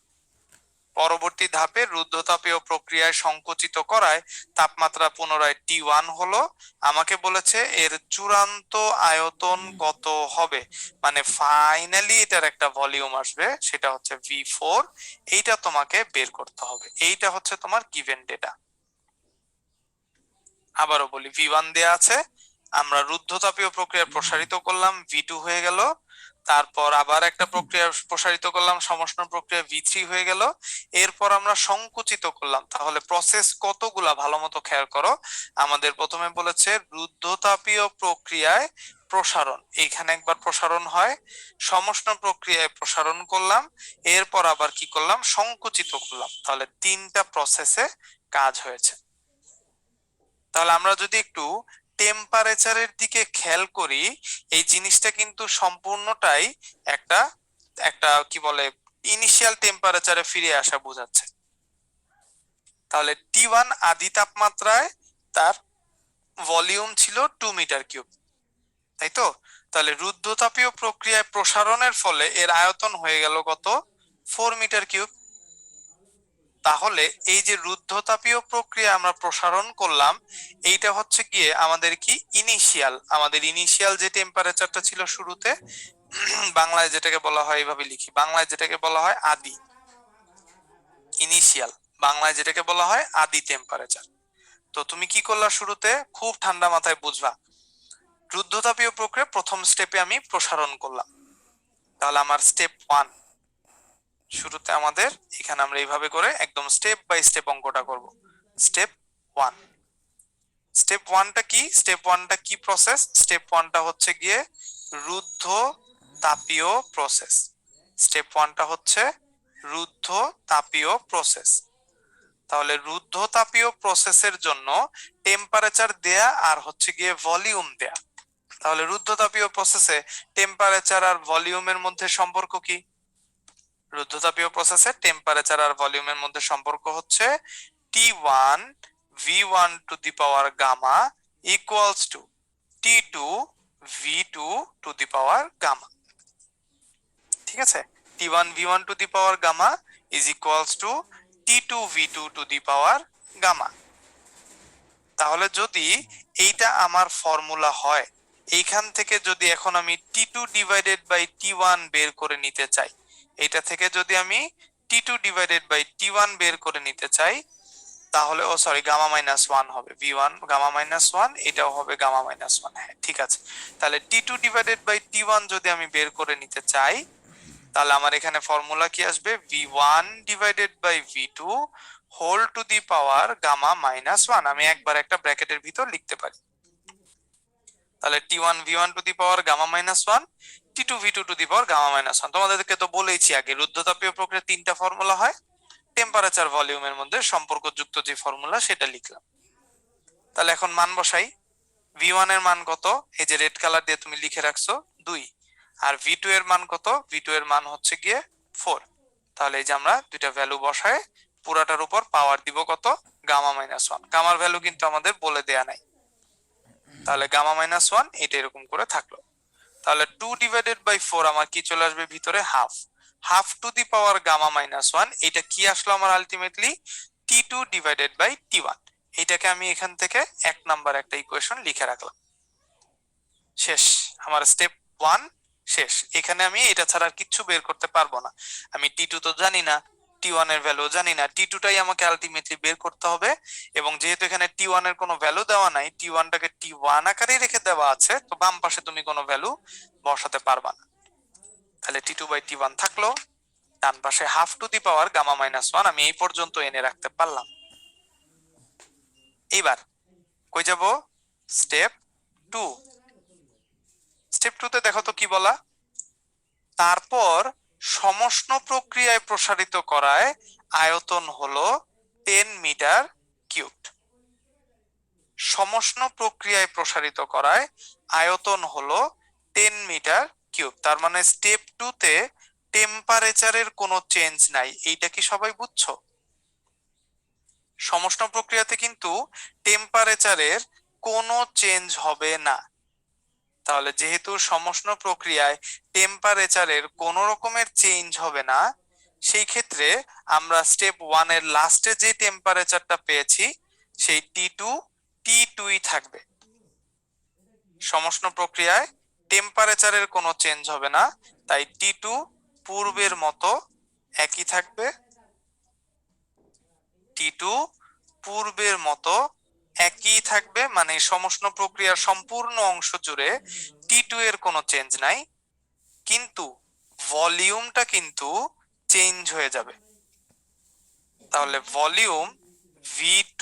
পরবর্তী ধাপে রুদ্ধতাপীয় প্রক্রিয়ায় সংকুচিত করায় তাপমাত্রা পুনরায় টি1 হলো। আমাকে বলেছে এর চূড়ান্ত আয়তন কত হবে, মানে ফাইনালি এটার একটা ভলিউম আসবে, সেটা হচ্ছে V4। এইটা তোমাকে বের করতে হবে, এইটা হচ্ছে তোমার গিভেন ডেটা। আবারও বলি, V1 দেয়া আছে, আমরা রুদ্ধতাপীয় প্রক্রিয়া প্রসারিত করলাম, V2 হয়ে গেল। তারপর আবার একটা প্রক্রিয়া প্রসারিত করলাম, সমষ্ণ প্রক্রিয়া V3 হয়ে গেল। এরপর আমরা সংকুচিত করলাম, তাহলে প্রসেস কতগুলা ভালো মতো খেয়াল করো। আমাদের প্রথমে বলেছে রুদ্ধতাপীয় প্রক্রিয়ায় প্রসারণ, এইখানে একবার প্রসারণ হয়, সমষ্ণ প্রক্রিয়ায় প্রসারণ করলাম, এরপর আবার কি করলাম? সংকুচিত করলাম। তাহলে 3টা প্রসেসে কাজ হয়েছে। তাহলে আমরা যদি একটু টেম্পারেচারের দিকে খেয়াল করি, এই জিনিসটা কিন্তু সম্পূর্ণটাই একটা একটা কি বলে ইনিশিয়াল টেম্পারেচারে ফিরে আসা বোঝাচ্ছে। তাহলে টি1 আদি তাপমাত্রায় তার ভলিউম ছিল 2 মিটার কিউব, তাই তো? তাহলে রুদ্ধতাপীয় প্রক্রিয়ায় প্রসারণের ফলে এর আয়তন হয়ে গেল কত? 4 মিটার কিউব। তাহলে এই যে রুদ্ধতাপীয় প্রক্রিয়া আমরা প্রসারণ করলাম, এইটা হচ্ছে গিয়ে আমাদের কি ইনিশিয়াল, আমাদের ইনিশিয়াল যে টেম্পারেচারটা ছিল শুরুতে, বাংলায় যেটাকে বলা হয়, এইভাবে লিখি, বাংলায় যেটাকে বলা হয় আদি, ইনিশিয়াল, বাংলায় যেটাকে বলা হয় আদি টেম্পারেচার। তো তুমি কি করলা শুরুতে, খুব ঠান্ডা মাথায় বুঝবা, রুদ্ধতাপীয় প্রক্রিয়া প্রথম স্টেপে আমি প্রসারণ করলাম। তাহলে আমার স্টেপ 1 শুরুতে আমাদের এখানে আমরা এইভাবে করে একদম স্টেপ বাই স্টেপ অঙ্কটা করব। স্টেপ 1, স্টেপ 1টা কি? স্টেপ 1টা কি প্রসেস? স্টেপ 1টা হচ্ছে গিয়ে রুদ্ধ তাপীয় প্রসেস। স্টেপ 1টা হচ্ছে রুদ্ধ তাপীয় প্রসেস। তাহলে রুদ্ধ তাপীয় প্রসেসের জন্য টেম্পারেচার দেয়া আর হচ্ছে গিয়ে ভলিউম দেয়া। তাহলে রুদ্ধ তাপীয় প্রসেসে টেম্পারেচার আর ভলিউমের মধ্যে সম্পর্ক কি? রুদ্ধ তাপীয় প্রসেসে টেম্পারেচার আর ভলিউমের মধ্যে সম্পর্ক হচ্ছে T1 V1 to the power gamma equals to T2 V2 to the power gamma. ঠিক আছে, T1 V1 to the power gamma is equals to T2 V2 to the power gamma. তাহলে যদি এইটা আমার ফর্মুলা হয়, এইখান থেকে যদি এখন আমি T2 ডিভাইডেড বাই T1 বের করে নিতে চাই, এইটা থেকে যদি আমি T2 ডিভাইডেড বাই T1 বের করে নিতে চাই, তাহলে সরি গামা মাইনাস 1 হবে, V1 গামা মাইনাস 1, এটাও হবে গামা মাইনাস 1। হ্যাঁ ঠিক আছে, তাহলে T2 ডিভাইডেড বাই T1 যদি আমি বের করে নিতে চাই, তাহলে আমার এখানে ফর্মুলা কি আসবে? V1 divided by V2 whole to the power gamma minus 1। আমি একবার একটা ব্র্যাকেটের ভিতর লিখতে পারি। তাহলে T1 V1 to the power gamma minus 1, T2 V2 to the power gamma minus 1। তোমাদেরকে তো বলেইছি আগে রুদ্ধতাপীয় প্রক্রিয়ার 3টা ফর্মুলা হয়, টেম্পারেচার ভলিউমের মধ্যে সম্পর্কযুক্ত যে ফর্মুলা সেটা লিখলাম। তাহলে এখন মান বসাই। V1 এর মান কত? এই যে রেড কালার দিয়ে তুমি লিখে রাখছো 2। আর V2 এর মান কত? V2 এর মান হচ্ছে গিয়ে 4। তাহলে এই যে আমরা দুইটা ভ্যালু বসায় পুরাটার উপর পাওয়ার দিব কত? Gamma minus 1। গামার ভ্যালু কিন্তু আমাদের বলে দেয়া নাই, তাহলে গামা মাইনাস 1 এটা এরকম করে থাকলো। তাহলে 2 ডিভাইডেড বাই 4 আমার কি চলে আসবে ভিতরে? Half. Half to the power gamma minus 1, এটা কি আসলো আমার ultimately? T2 divided by T1। এটাকে আমি এখান থেকে 1 নাম্বার একটা ইকুয়েশন লিখে রাখলাম। শেষ, আমার স্টেপ 1 শেষ। এখানে আমি এটা ছাড়া আর কিচ্ছু বের করতে পারবো না। আমি T2 তো জানি না, T1 এর ভ্যালু জানি না, T2টাই আমাকে আলটিমেটলি বের করতে হবে। এবং যেহেতু এখানে T1 এর কোনো ভ্যালু দেওয়া নাই, T1টাকে T1 আকারে রেখে দেওয়া আছে, তো বাম পাশে তুমি কোনো ভ্যালু বসাতে পারবা না। তাহলে T2 বাই T1 থাকলো, ডান পাশে half to the power gamma minus 1 আমি এই পর্যন্ত এনে রাখতে পারলাম। এইবার কই যাব? স্টেপ 2। স্টেপ 2তে দেখো তো কি বলা? তারপর সমষ্ণ প্রক্রিয়ায় প্রসারিত করায় আয়তন হলো 10 মিটার কিউবড। সমষ্ণ প্রক্রিয়ায় প্রসারিত করায় আয়তন হলো 10 মিটার কিউব। তার মানে স্টেপ 2তে টেম্পারেচারের কোনো চেঞ্জ নাই, এইটা কি সবাই বুঝছো? সমষ্ণ প্রক্রিয়াতে কিন্তু টেম্পারেচারের কোনো চেঞ্জ হবে না। তাহলে যেহেতু সমষ্ণ প্রক্রিয়ায় টেম্পারেচারের কোনো রকমের চেঞ্জ হবে না, সেই ক্ষেত্রে আমরা স্টেপ 1 এর লাস্টে যে টেম্পারেচারটা পেয়েছি সেই T2ই থাকবে। সমষ্ণ প্রক্রিয়ায় টেম্পারেচারের কোনো চেঞ্জ হবে না, তাই T2 পূর্বের মতো একই থাকবে। T2 পূর্বের মতো একই থাকবে, মানে সমষ্ণ প্রক্রিয়ার সম্পূর্ণ অংশ জুড়ে T2 এর কোনো চেঞ্জ নাই, কিন্তু ভলিউমটা কিন্তু চেঞ্জ হয়ে যাবে। তাহলে ভলিউম V2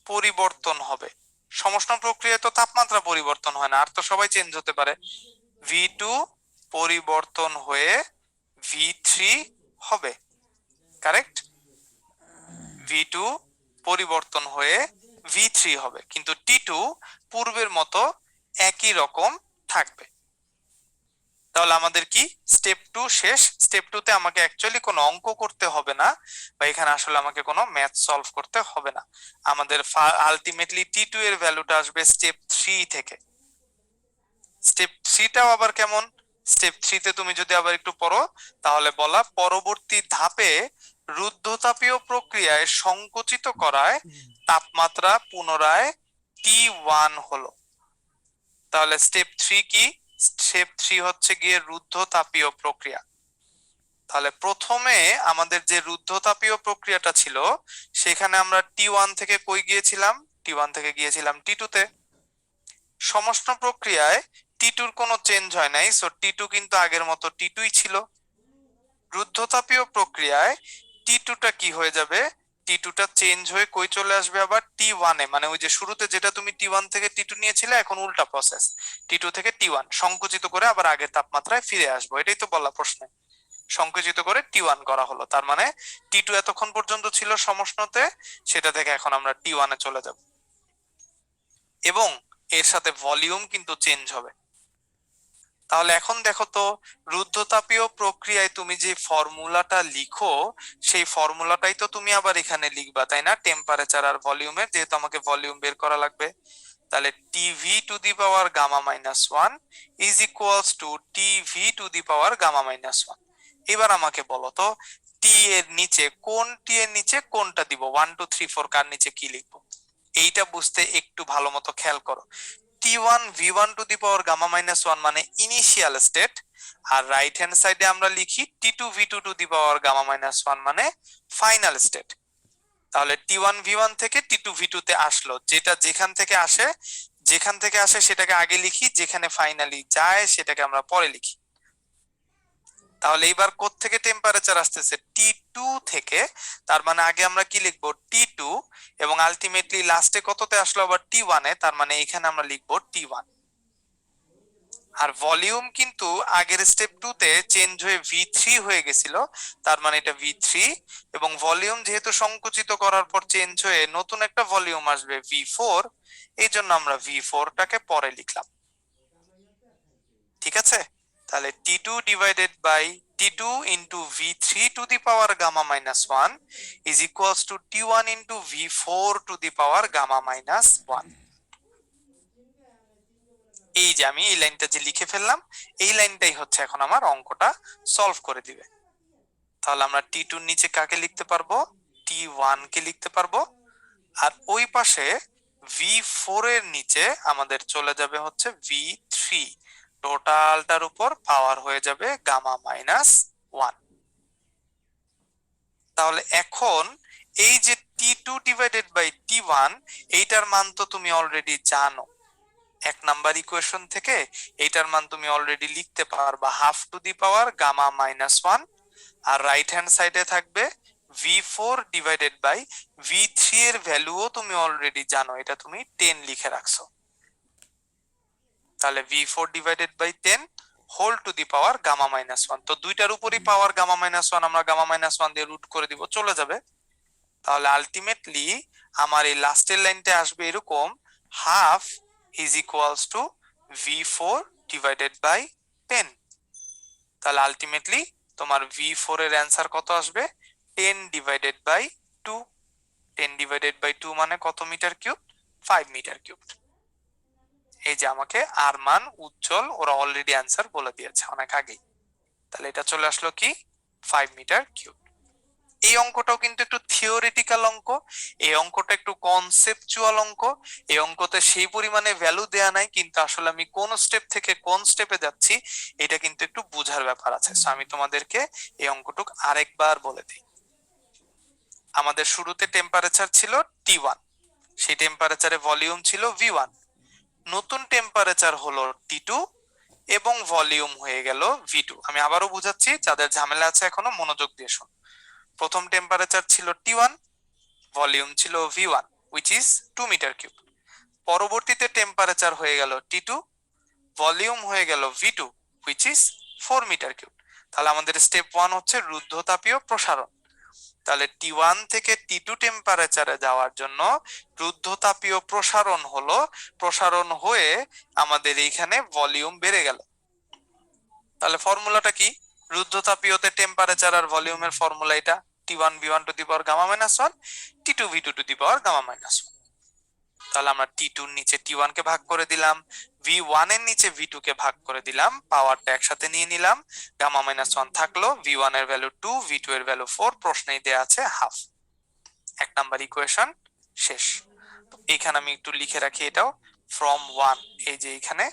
পরিবর্তন হবে। সমষ্ণ প্রক্রিয়ায় তো তাপমাত্রা পরিবর্তন হয় না, আর তো সবাই চেঞ্জ হতে পারে। V2 পরিবর্তন হয়ে V3 হবে, কারেক্ট? V2 পরিবর্তন হয়ে V3 হবে, কিন্তু T2 পূর্বের মতো একই রকম থাকবে। তাহলে আমাদের কি স্টেপ 2 শেষ। স্টেপ 2তে আমাকে অ্যাকচুয়ালি কোনো অঙ্ক করতে হবে না, বা এখানে আসলে আমাকে কোনো ম্যাথ সলভ করতে হবে না। আমাদের আলটিমেটলি T2 এর ভ্যালুটা আসবে স্টেপ 3 থেকে। স্টেপ 3টাও আবার কেমন? স্টেপ 3তে তুমি যদি আবার একটু পড়ো, তাহলে বলা পরবর্তী ধাপে রুদ্ধতাপীয় প্রক্রিয়ায় সংকুচিত করায় তাপমাত্রা পুনরায় T1 হলো। তাহলে স্টেপ 3 কি? স্টেপ 3 হচ্ছে গিয়ে রুদ্ধতাপীয় প্রক্রিয়া। তাহলে প্রথমে আমাদের যে রুদ্ধতাপীয় প্রক্রিয়াটা ছিল, সেখানে আমরা T1 থেকে কই গিয়েছিলাম? টি1 থেকে গিয়েছিলাম টি2 তে। সমষ্ণ প্রক্রিয়ায় টি2-র কোনো চেঞ্জ হয় নাই, সো টি2 কিন্তু আগের মতো টি2ই ছিল। রুদ্ধতাপীয় প্রক্রিয়ায় টি2টা কি হয়ে যাবে, টি2টা চেঞ্জ হয়ে কই চলে আসবে আবার টি1-এ, মানে ওই যে শুরুতে যেটা তুমি টি1 থেকে টি2 নিয়েছিলে এখন উল্টা প্রসেস, টি2 থেকে টি1 সংকুচিত করে আবার আগের তাপমাত্রায় ফিরে আসবো, এটাই তো বলা প্রশ্নে। সংকুচিত করে টি1 করা হলো, তার মানে টি2 এতক্ষণ পর্যন্ত ছিল সমষ্ণতে, সেটা থেকে এখন আমরা টি1-এ চলে যাব এবং এর সাথে ভলিউম কিন্তু চেঞ্জ হবে। তাহলে এখন দেখো তো, রুদ্ধতাপীয় প্রক্রিয়ায় তুমি যে ফর্মুলাটা লিখো সেই ফর্মুলাটাই তো তুমি আবার এখানে লিখবা, তাই না? টেম্পারেচার আর ভলিউমের, যেহেতু আমাকে ভলিউম বের করা লাগবে। তাহলে TV to the power gamma minus one is equals to TV to the power gamma minus one. এবার আমাকে বলো তো, টি এর নিচে কোনটা দিব, 1 2 3 4 কার নিচে কি লিখবো? এইটা বুঝতে একটু ভালো মতো খেয়াল করো। টি1 ভি1 to the power gamma minus one মানে ইনিশিয়াল স্টেট, আর রাইট হ্যান্ড সাইডে আমরা লিখি টি2 ভি2 to the power gamma minus one মানে ফাইনাল স্টেট। তাহলে টি1 ভি1 থেকে টি2 ভি2 তে আসলো, যেটা যেখান থেকে আসে সেটাকে আগে লিখি, যেখানে ফাইনালি যায় সেটাকে আমরা পরে লিখি। তাহলে এইবার কোত্থেকে টেম্পারেচার আসতেছে, টি2 থেকে, তার মানে আগে আমরা কি লিখবো টি2, এবং আলটিমেটলি লাস্টে কততে আসলো আবার টি1-এ, তার মানে এখানে আমরা লিখবো টি1। আর ভলিউম কিন্তু আগের স্টেপ 2 তে চেঞ্জ হয়ে ভি3 হয়ে গেছিল, তার মানে এটা ভি3, এবং ভলিউম যেহেতু সংকুচিত করার পর চেঞ্জ হয়ে নতুন একটা ভলিউম আসবে ভি4, এই জন্য আমরা ভি4টাকে পরে লিখলাম। ঠিক আছে? তাহলে টি2 ডিভাইডেড বাই টি2 ইন্টু ভি3 to the power gamma minus one is equals to টি1 ইন্টু ভি4 to the power gamma minus one. এই যে আমি এই লাইনটা যে লিখে ফেললাম, এই লাইনটাই হচ্ছে এখন আমার অঙ্কটা সলভ করে দিবে। তাহলে আমরা টি2-র নিচে কাকে লিখতে পারবো, টি1 কে লিখতে পারবো, আর ওই পাশে ভি4 এর নিচে আমাদের চলে যাবে হচ্ছে ভি3, টোটালটার উপর পাওয়ার হয়ে যাবে গামা মাইনাস ওয়ান। তাহলে এখন এই যে টি2 ডিভাইডেড বাই টি1, এইটার মান তো তুমি অলরেডি জানো, 1 নাম্বার ইকুয়েশন থেকে এইটার মান তুমি অলরেডি লিখতে পারবা, half to the power gamma minus one, আর রাইট হ্যান্ড সাইডে থাকবে ভি4 ডিভাইডেড বাই ভি3 এর ভ্যালুও তুমি অলরেডি জানো, এটা তুমি 10 লিখে রাখছো। তাহলে ভি4 divided by 10 whole to the power gamma minus one, তো দুইটার উপরই পাওয়ার গামা মাইনাস ওয়ান, আমরা গামা মাইনাস ওয়ান দিয়ে রুট করে দিব, চলে যাবে। তাহলে আলটিমেটলি আমার এই লাস্টের লাইনটা আসবে এরকম, হাফ ইজ ইকুয়ালস টু ভি4 ডিভাইডেড বাই 10। তাহলে আলটিমেটলি তোমার ভি4 এর অ্যান্সার কত আসবে, 10 ডিভাইডেড বাই 2। 10 ডিভাইডেড বাই 2 মানে কত মিটার কিউব, 5 মিটার কিউব। এই যে আমাকে আর মান উজ্জ্বল ওরা অলরেডি অ্যান্সার বলে দিয়েছে অনেক আগেই। তাহলে এটা চলে আসলো কি 5 মিটার কিউব। এই অঙ্কটাও কিন্তু একটু থিওরিটিক্যাল অঙ্ক, এই অঙ্কটা একটু কনসেপচুয়াল অঙ্ক, এই অঙ্কতে সেই পরিমাণে ভ্যালু দেয়া নাই, কিন্তু আসলে আমি কোন স্টেপ থেকে কোন স্টেপে যাচ্ছি এটা কিন্তু একটু বোঝার ব্যাপার আছে। সো আমি তোমাদেরকে এই অঙ্কটুক আরেকবার বলে দিই। আমাদের শুরুতে টেম্পারেচার ছিল টি1, সেই টেম্পারেচারে ভলিউম ছিল ভি1, নতুন টেম্পারেচার হলো টি2 এবং ভলিউম হয়ে গেল ভি2। আমি আবারও বুঝাচ্ছি, যাদের ঝামেলা আছে এখনো মনোযোগ দিয়ে শোন। প্রথম টেম্পারেচার ছিল টি1, ভলিউম ছিল ভি1 which is 2 মিটার কিউব। পরবর্তীতে টেম্পারেচার হয়ে গেল টি2, ভলিউম হয়ে গেল ভি2 which is 4 মিটার কিউব। তাহলে আমাদের স্টেপ 1 হচ্ছে রুদ্ধতাপীয় প্রসারণ। তাহলে টি1 থেকে টি2 টেম্পারেচারে যাওয়ার জন্য রুদ্ধতাপীয় প্রসারণ হলো, প্রসারণ হয়ে আমাদের এইখানে ভলিউম বেড়ে গেল। তাহলে ফর্মুলাটা কি, রুদ্ধতাপীয়তে টেম্পারেচার আর ভলিউমের ফর্মুলা এটা, টি1 ভি1 to the power gamma minus one, টি2 ভি2 to the power gamma minus one. তাহলে আমরা টি2 এর নিচে টি1 কে ভাগ করে দিলাম, ভি1 এর নিচে ভি2 কে ভাগ করে দিলাম, পাওয়ারটা একসাথে নিয়ে নিলাম, গামা মাইনাস ওয়ান থাকলো, ভি1 এর ভ্যালু 2, ভি2 এর ভ্যালু 4, প্রশ্নেই দেয়া আছে হাফ। 1 নাম্বার ইকুয়েশন শেষ। এইখানে আমি একটু লিখে রাখি এটাও, ফ্রম 1, এই যে এইখানে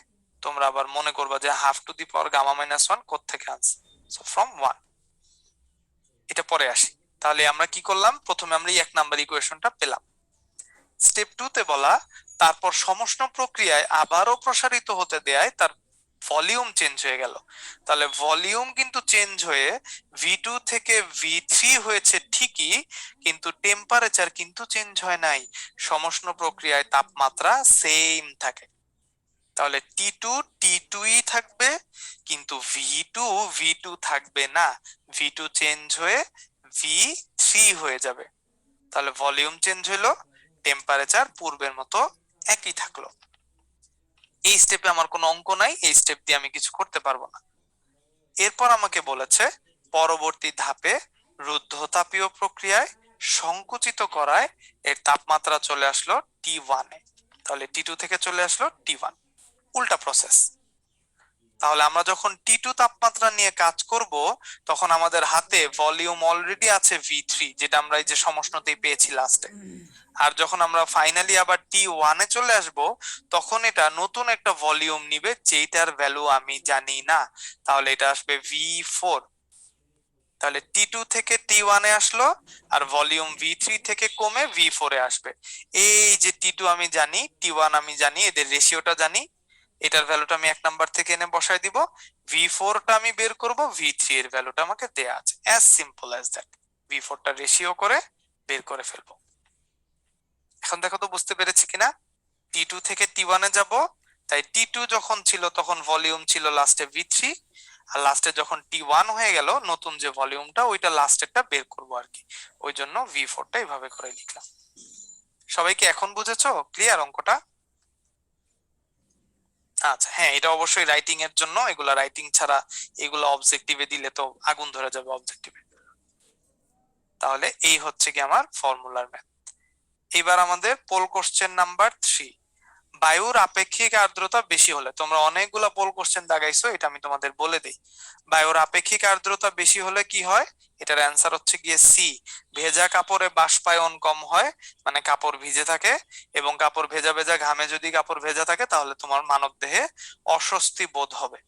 তোমরা আবার মনে করবা যে half to the power gamma minus one কোত্থেকে আনছি, সো ফ্রম 1। এটা পরে আসি। তাহলে আমরা কি করলাম, প্রথমে আমরা এই 1 নাম্বার ইকুয়েশনটা পেলাম। স্টেপ 2 তে বলা তারপর সমষ্ণ প্রক্রিয়ায় আবারও প্রসারিত হতে দেয় তার ভলিউম চেঞ্জ হয়ে গেল। তাহলে ভলিউম কিন্তু চেঞ্জ হয়ে V2 থেকে V3 হয়েছে ঠিকই, কিন্তু টেম্পারেচার কিন্তু চেঞ্জ হয় নাই। সমষ্ণ প্রক্রিয়ায় তাপমাত্রা সেম থাকে। তাহলে T2 T2ই থাকবে, কিন্তু V2 থাকবে না। V2 চেঞ্জ হয়ে V3 হয়ে যাবে। তাহলে ভলিউম চেঞ্জ হলো, টেম্পারেচার পূর্বের মতো একই থাকলো। এই স্টেপে আমার কোনো অঙ্ক নাই, এই স্টেপ দিয়ে আমি কিছু করতে পারবো না। এরপর আমাকে বলেছে পরবর্তী ধাপে রুদ্ধতাপীয় প্রক্রিয়ায় সংকুচিত করায় এর তাপমাত্রা চলে আসলো T1 এ। তাহলে T2 থেকে চলে আসলো T1, উল্টা প্রসেস। তাহলে আমরা যখন T2 তাপমাত্রা নিয়ে কাজ করব তখন আমাদের হাতে ভলিউম অলরেডি আছে V3, যেটা আমরা এই যে সমষ্ণতেই পেয়েছি লাস্টে। আর যখন আমরা ফাইনালি আবার T1 এ চলে আসব তখন এটা নতুন একটা ভলিউম নিবে, যেটার ভ্যালু আমি জানি না। তাহলে এটা আসবে V4। তাহলে T2 থেকে T1 এ আসলো, আর ভলিউম V3 থেকে কমে V4 এ আসবে। এই যে T2 আমি জানি, T1 আমি জানি, এদের রেশিওটা জানি, এটার ভ্যালুটা আমি 1 নাম্বার থেকে এনে বসায় দিব, V4 টা আমি বের করব, V3 এর ভ্যালুটা আমাকে দেয়া আছে। As simple as that. V4 টা রেশিও করে বের করে ফেলবো। এখন দেখো তো বুঝতে পেরেছি কিনা। T2 থেকে T1 এ যাব, তাই T2 যখন ছিল তখন ভলিউম ছিল লাস্টে V3, আর লাস্টে যখন T1 হয়ে গেল নতুন যে ভলিউমটা ওইটা লাস্টেরটা বের করব আর কি। ওই জন্য V4 টা এইভাবে করে লিখলাম। সবাই কি এখন বুঝেছো? ক্লিয়ার অঙ্কটা? আচ্ছা, হ্যাঁ, এটা অবশ্যই রাইটিং এর জন্য, এগুলা রাইটিং ছাড়া এগুলো অবজেক্টিভে দিলে তো আগুন ধরে যাবে অবজেক্টিভে। তাহলে এই হচ্ছে কি আমার ফর্মুলার ম্যাথ। এবার আমাদের পোল কোশ্চেন নাম্বার 3। বায়ুর আপেক্ষিক আর্দ্রতা বেশি হলে, তোমরা অনেকগুলা পোল কোশ্চেন দাগাইছো, এটা আমি তোমাদের বলে দেই। বায়ুর আপেক্ষিক আর্দ্রতা বেশি হলে কি হয়? এটার অ্যান্সার হচ্ছে গিয়ে সি। ভেজা কাপড়ে বাষ্পায়ন কম হয়, মানে কাপড় ভিজে থাকে, এবং কাপড় ভেজা ভেজা ঘামে যদি কাপড় ভেজা থাকে তাহলে তোমার মানব দেহে অস্বস্তি বোধ হবে।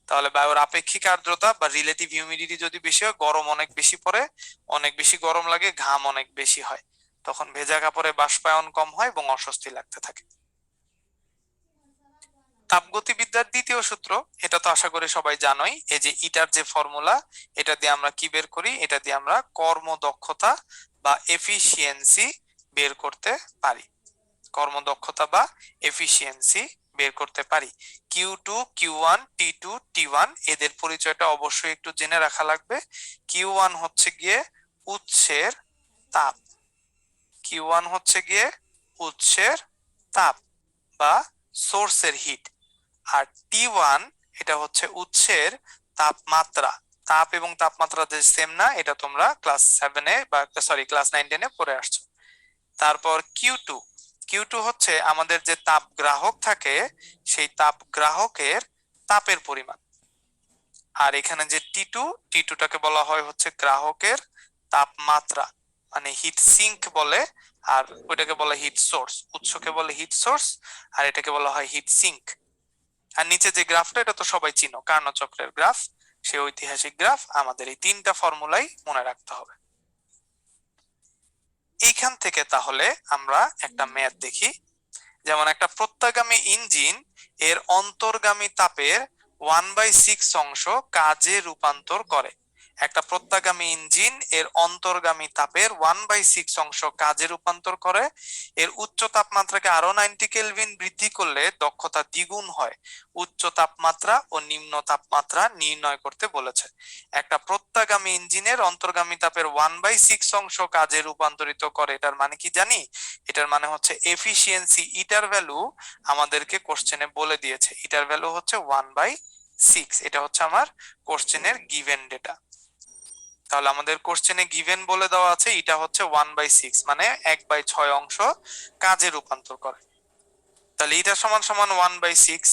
তাহলে বায়ুর আপেক্ষিক আর্দ্রতা বা রিলেটিভ হিউমিডিটি যদি বেশি হয়, গরম অনেক বেশি পড়ে, অনেক বেশি গরম লাগে, ঘাম অনেক বেশি হয়, তখন ভেজা কাপড়ে বাষ্পায়ন কম হয় এবং অস্বস্তি লাগতে থাকে। তাপগতিবিদ্যার দ্বিতীয় সূত্র, এটা তো আশা করি সবাই জানোই। এই যে ইটার যে ফর্মুলা, এটা দিয়ে আমরা কি বের করি? এটা দিয়ে আমরা কর্মদক্ষতা বা এফিসিয়েন্সি বের করতে পারি। কর্মদক্ষতা বা এফিসিয়েন্সি বের করতে পারি। Q2 Q1 T2 T1 এদের পরিচয়টা অবশ্যই একটু জেনে রাখা লাগবে। Q1 হচ্ছে গিয়ে উৎসের তাপ, Q1 হচ্ছে গিয়ে উৎসের তাপ বা সোর্সের হিট, আর T1 এটা হচ্ছে উৎসের তাপমাত্রা। তাপ এবং তাপমাত্রা যে সেম না, এটা তোমরা ক্লাস 7 এ বা সরি ক্লাস 9-10 এ পড়ে আসছো। তারপর Q2 হচ্ছে আমাদের যে তাপ গ্রাহক থাকে সেই তাপ গ্রাহকের তাপের পরিমাণ। আর এখানে যে T2টাকে বলা হয় হচ্ছে গ্রাহকের তাপমাত্রা, মানে হিট সিঙ্ক বলে, আর ওইটাকে বলে হিট সোর্স। উৎসকে বলে হিট সোর্স, আর এটাকে বলা হয় হিট সিঙ্ক। আর নিচে যে গ্রাফটা, এটা তো সবাই চিনো, কার্নো চক্রের গ্রাফ, সেই ঐতিহাসিক গ্রাফ। আমাদের এই 3টা ফর্মুলাই মনে রাখতে হবে। এইখান থেকে তাহলে আমরা একটা ম্যাথ দেখি। যেমন একটা প্রত্যাগামী ইঞ্জিন এর অন্তর্গামী তাপের 1/6 অংশ কাজে রূপান্তর করে। একটা প্রত্যাগামী ইঞ্জিন এর অন্তর্গামী তাপের 1/6 অংশ কাজে রূপান্তর করে। এর উচ্চ তাপমাত্রাকে আরো 90 কেলভিন বৃদ্ধি করলে দক্ষতা দ্বিগুণ হয়। উচ্চ তাপমাত্রা ও নিম্ন তাপমাত্রা নির্ণয় করতে বলেছে। একটা প্রত্যাগামী ইঞ্জিনের অন্তর্গামী তাপের 1/6 অংশ কাজে রূপান্তরিত করে, এটার মানে কি জানি? এটার মানে হচ্ছে এফিসিয়েন্সি। ইটার ভ্যালু আমাদেরকে কোশ্চেনে বলে দিয়েছে, ইটার ভ্যালু হচ্ছে 1/6। এটা হচ্ছে আমার কোশ্চেনের গিভেন ডেটা। তাহলে আমাদের কোশ্চেনে গিভেন বলে দেওয়া আছে এটা হচ্ছে 1/6, মানে 1/6 অংশ কাজে রূপান্তর করে। তাহলে এটা সমান সমান 1/6।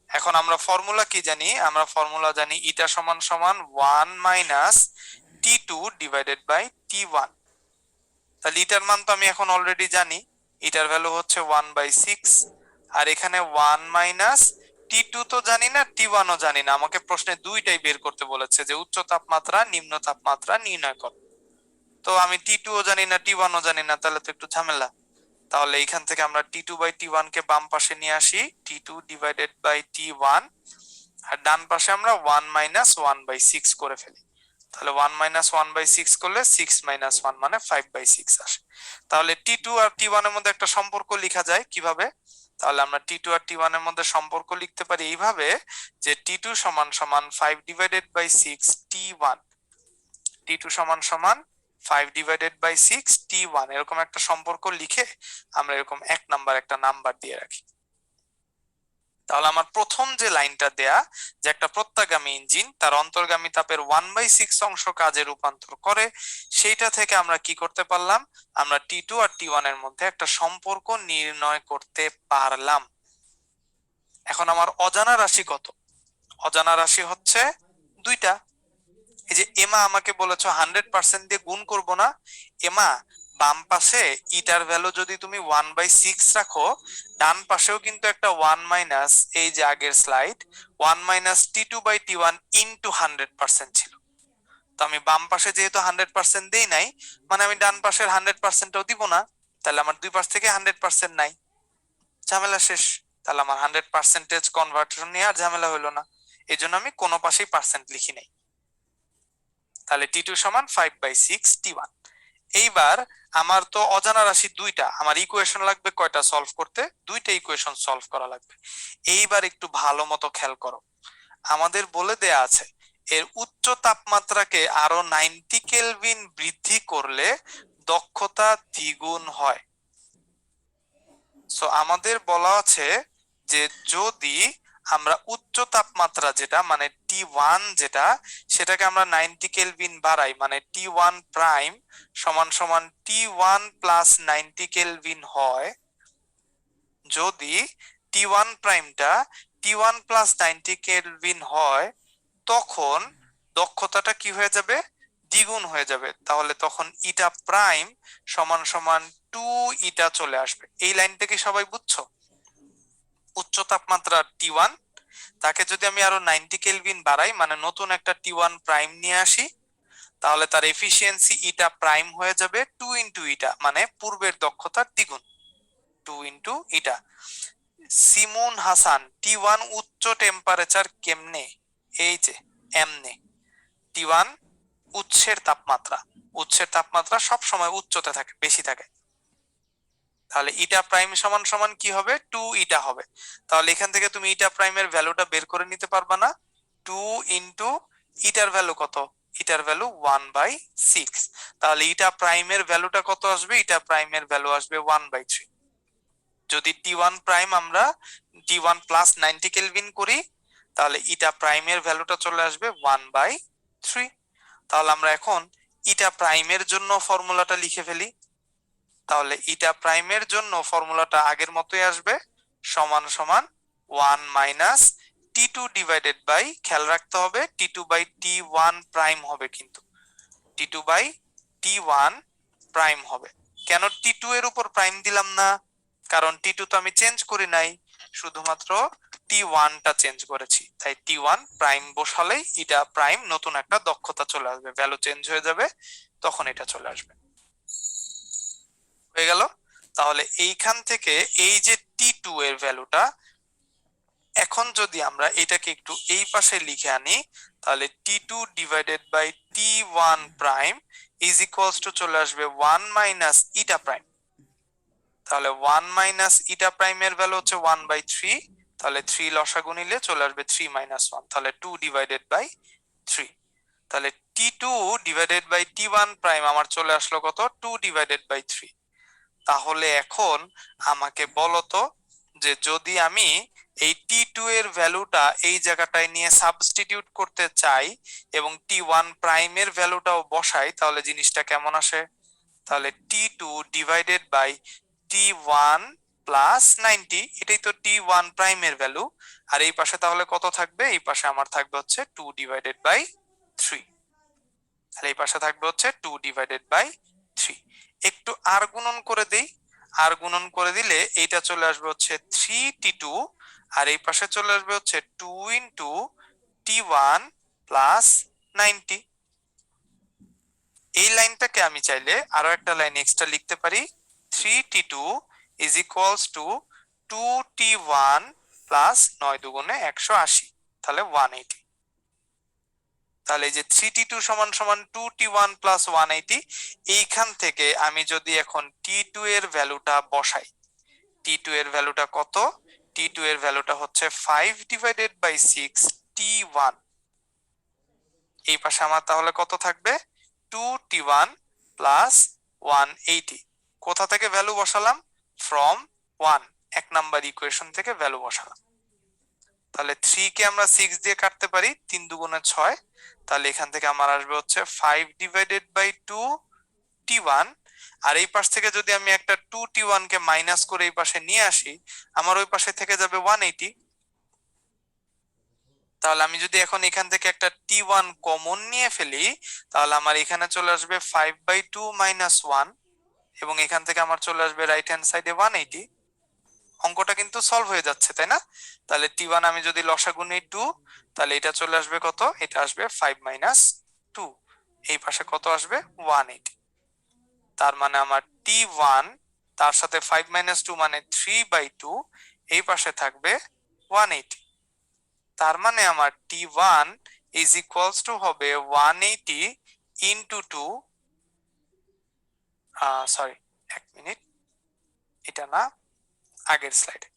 এখন আমরা ফর্মুলা কি জানি? আমরা ফর্মুলা জানি এটা সমান সমান 1 minus T2 divided by T1। তাহলে ইটার মান তো আমি এখন অলরেডি জানি, ইটার ভ্যালু হচ্ছে 1/6। আর এখানে 1 মাইনাস T2 তো জানি না, T1 ও জানি না। আমাকে প্রশ্নে দুইটাই বের করতে বলেছে, যে উচ্চ তাপমাত্রা নিম্ন তাপমাত্রা নির্ণয় কর। তো আমি T2 ও জানি না, T1 ও জানি না, তাহলে তো একটু ঝামেলা। তাহলে এইখান থেকে আমরা T2 বাই T1 কে বাম পাশে নিয়ে আসি, T2 ডিভাইডেড বাই T1, আর ডান পাশে আমরা 1 মাইনাস 1 বাই 6 করে ফেলি। তাহলে 1 মাইনাস 1 বাই 6 করলে 6 মাইনাস 1 মানে 5 বাই 6 আসে। তাহলে T2 আর T1 এর মধ্যে একটা সম্পর্ক লেখা যায় কিভাবে? তাহলে আমরা T2 আর T1 এর মধ্যে সম্পর্ক লিখতে পারি এইভাবে যে T2 সমান সমান 5 ডিভাইডেড বাই 6 T1, T2 সমান সমান 5 ডিভাইডেড বাই 6 T1, এরকম একটা সম্পর্ক লিখে আমরা এরকম এক নাম্বার একটা নাম্বার দিয়ে রাখি। তাহলে আমার প্রথম যে লাইনটা দেয়া যে একটা প্রত্যাগামী ইঞ্জিন তার অন্তর্গামী তাপের 1/6 অংশ কাজে রূপান্তর করে, সেইটা থেকে আমরা কি করতে পারলাম? আমরা T2 আর T1 এর মধ্যে একটা সম্পর্ক নির্ণয় করতে পারলাম। এখন আমার অজানা রাশি কত? অজানা রাশি হচ্ছে দুইটা। এই যে এমা আমাকে বলেছো 100% দিয়ে গুণ করব না। এমা, বাম পাশে ইটার ভ্যালু যদি তুমি 1/6 রাখো, ডান পাশেও কিন্তু একটা 1 মাইনাস, এই যে আগের slide, 1 minus T2 by T1 into 100% ছিল। তো আমি বাম পাশে যেহেতু 100% দেই নাই, মানে আমি ডান পাশের 100%ও দিব না, তাহলে আমার দুই পাশ থেকে 100% নাই, ঝামেলা শেষ। তাহলে আমার 100% কনভার্সন নিয়ে আর ঝামেলা হলো না, এই জন্য আমি কোনো পাশেই পার্সেন্ট লিখি নাই। তাহলে T2 সমান 5/6 T1। এইবার আমার তো অজানা রাশি দুইটা, আমার ইকুয়েশন লাগবে কয়টা সলভ করতে? দুইটা ইকুয়েশন সলভ করা লাগবে। এইবার একটু ভালো মতো খেয়াল করো, আমাদের বলে দেয়া আছে এর উচ্চ তাপমাত্রাকে আরো 90 কেলভিন বৃদ্ধি করলে দক্ষতা দ্বিগুণ হয়। সো আমাদের বলা আছে যে যদি আমরা উচ্চ তাপমাত্রা যেটা মানে T1 যেটা, সেটাকে আমরা 90 কেলভিন বাড়াই, মানে T1 প্রাইম সমান সমান T1 প্লাস 90 কেলভিন হয়, যদি T1 প্রাইমটা T1 প্লাস 90 কেলভিন হয়, তখন দক্ষতাটা কি হয়ে যাবে? দ্বিগুণ হয়ে যাবে। তাহলে তখন ইটা প্রাইম সমান সমান 2 ইটা চলে আসবে। এই লাইনটা কি সবাই বুঝছো? উচ্চ তাপমাত্রা T1, তাকে যদি আমি আরো 90 কেলভিন বাড়াই, মানে নতুন একটা T1 প্রাইম নিয়ে আসি, তাহলে তার এফিসিয়েন্সি ইটা প্রাইম হয়ে যাবে 2 ইন্টু ইটা, মানে পূর্বের দক্ষতার দ্বিগুণ, 2 ইন্টু ইটা। সিমুন হাসান, T1 উচ্চ টেম্পারেচার কেমনে? এই যে এমনে। T1 উৎসের তাপমাত্রা, উৎসের তাপমাত্রা সব সময় উচ্চতে থাকে, বেশি থাকে। তাহলে ইটা প্রাইম সমান সমান কি হবে? 2 ইটা হবে। তাহলে এখান থেকে তুমি ইটা প্রাইমের ভ্যালুটা বের করে নিতে পারবা না? 2 ইন্টু ইটার ভ্যালু কত? ইটার ভ্যালু 1/6। তাহলে ইটা প্রাইমের ভ্যালুটা কত আসবে? ইটা প্রাইমের ভ্যালু আসবে 1/3। যদি T1 প্রাইম আমরা T1 প্লাস 90 কেলভিন করি, তাহলে ইটা প্রাইমের ভ্যালুটা চলে আসবে 1/3। তাহলে আমরা এখন ইটা প্রাইমের জন্য ফর্মুলাটা লিখে ফেলি। তাহলে ইটা প্রাইমের জন্য ফর্মুলাটা আগের মতোই আসবে, সমান সমান 1 মাইনাস T2 ডিভাইডেড বাই, খেয়াল রাখতে হবে T2 বাই T1 প্রাইম হবে, কিন্তু T2 বাই T1 প্রাইম হবে। কেন T2 এর উপর প্রাইম দিলাম না? কারণ T2 তো আমি চেঞ্জ করি নাই, শুধুমাত্র T1 টা চেঞ্জ করেছি, তাই T1 প্রাইম বসালেই এটা প্রাইম নতুন একটা দক্ষতা চলে আসবে, ভ্যালু চেঞ্জ হয়ে যাবে, তখন এটা চলে আসবে। হয়ে গেল? তাহলে এইখান থেকে এই যে T2 এর ভ্যালুটা, এখন যদি আমরা এটাকে একটু এই পাশে লিখে আনি, তাহলে T2 divided by T1 prime is equals to চলে আসবে 1 মাইনাস ইটা প্রাইম। তাহলে 1 মাইনাস ইটা প্রাইমের ভ্যালু হচ্ছে 1/3, তাহলে 3 লসাগু নিলে চলে আসবে 3 মাইনাস 1, তাহলে 2 ডিভাইডেড বাই 3। তাহলে T2 divided by T1 prime আমার চলে আসলো কত? 2 ডিভাইডেড বাই 3। তাহলে এখন আমাকে বলো তো, যে যদি আমি এই T2 এর ভ্যালুটা এই জায়গাটায় নিয়ে সাবস্টিটিউট করতে চাই এবং T1 প্রাইমের ভ্যালুটাও বসাই, তাহলে জিনিসটা কেমন আসে? তাহলে T2 divided by T1 plus 90, এটাই তো T1 প্রাইমের ভ্যালু। আর এই পাশে তাহলে কত থাকবে? এই পাশে আমার থাকবে হচ্ছে 2 ডিভাইডেড বাই 3। তাহলে এই পাশে থাকবে হচ্ছে 2 ডিভাইডেড বাই 3। একটু আর গুণন করে দেই, আর গুণন করে দিলে এইটা চলে আসবে হচ্ছে 3T2, আর এই পাশে চলে আসবে হচ্ছে 2 ইন্টু T1 প্লাস 90। এই লাইনটাকে আমি চাইলে আরো একটা লাইন এক্সট্রা লিখতে পারি, 3T2 is equals two 2t1 plus 9 দুগুণে 180, তাহলে 180। তাহলে এই যে 3t2 সমান সমান 2t1 প্লাস 180, এইখান থেকে আমি যদি এখন t2 এর ভ্যালুটা বসাই, t2 এর ভ্যালুটা কত? t2 এর ভ্যালুটা হচ্ছে 5 ডিভাইডেড বাই 6 t1। এই পাশে আমার তাহলে কত থাকবে? 2t1 plus 180। কোথা থেকে ভ্যালু বসালাম? ফ্রম 1, 1 নাম্বার ইকুয়েশন থেকে ভ্যালু বসালাম। তাহলে 3 কে আমরা 6 দিয়ে কাটতে পারি, 3 দুগুণে 6, তাহলে এখান থেকে আমার আসবে হচ্ছে 5 ডিভাইডেড বাই 2 t1। আর এই পাশ থেকে যদি আমি একটা 2t1 কে মাইনাস করে এই পাশে নিয়ে আসি, আমার ওই পাশে থেকে যাবে 180। তাহলে আমি যদি এখন এখান থেকে একটা t1 কমন নিয়ে ফেলি, তাহলে আমার এখানে চলে আসবে 5/2 মাইনাস 1, এবং এখান থেকে আমার চলে আসবে রাইট হ্যান্ড সাইডে 180। অঙ্কটা কিন্তু সলভ হয়ে যাচ্ছে, তাই না? তাহলে t1 আমি যদি লসাগু নেই 2, তাহলে এটা চলে আসবে কত? এটা আসবে 5 মাইনাস 2, এই পাশে কত আসবে? 180। তার মানে আমার t1 তার সাথে 5 মাইনাস 2 মানে 3/2, এই পাশে থাকবে 180। তার মানে আমার t1 ইজ ইকুয়ালস টু হবে 180 ইন্টু 2, সরি 1 মিনিট, এটা না, আগের স্লাইডে,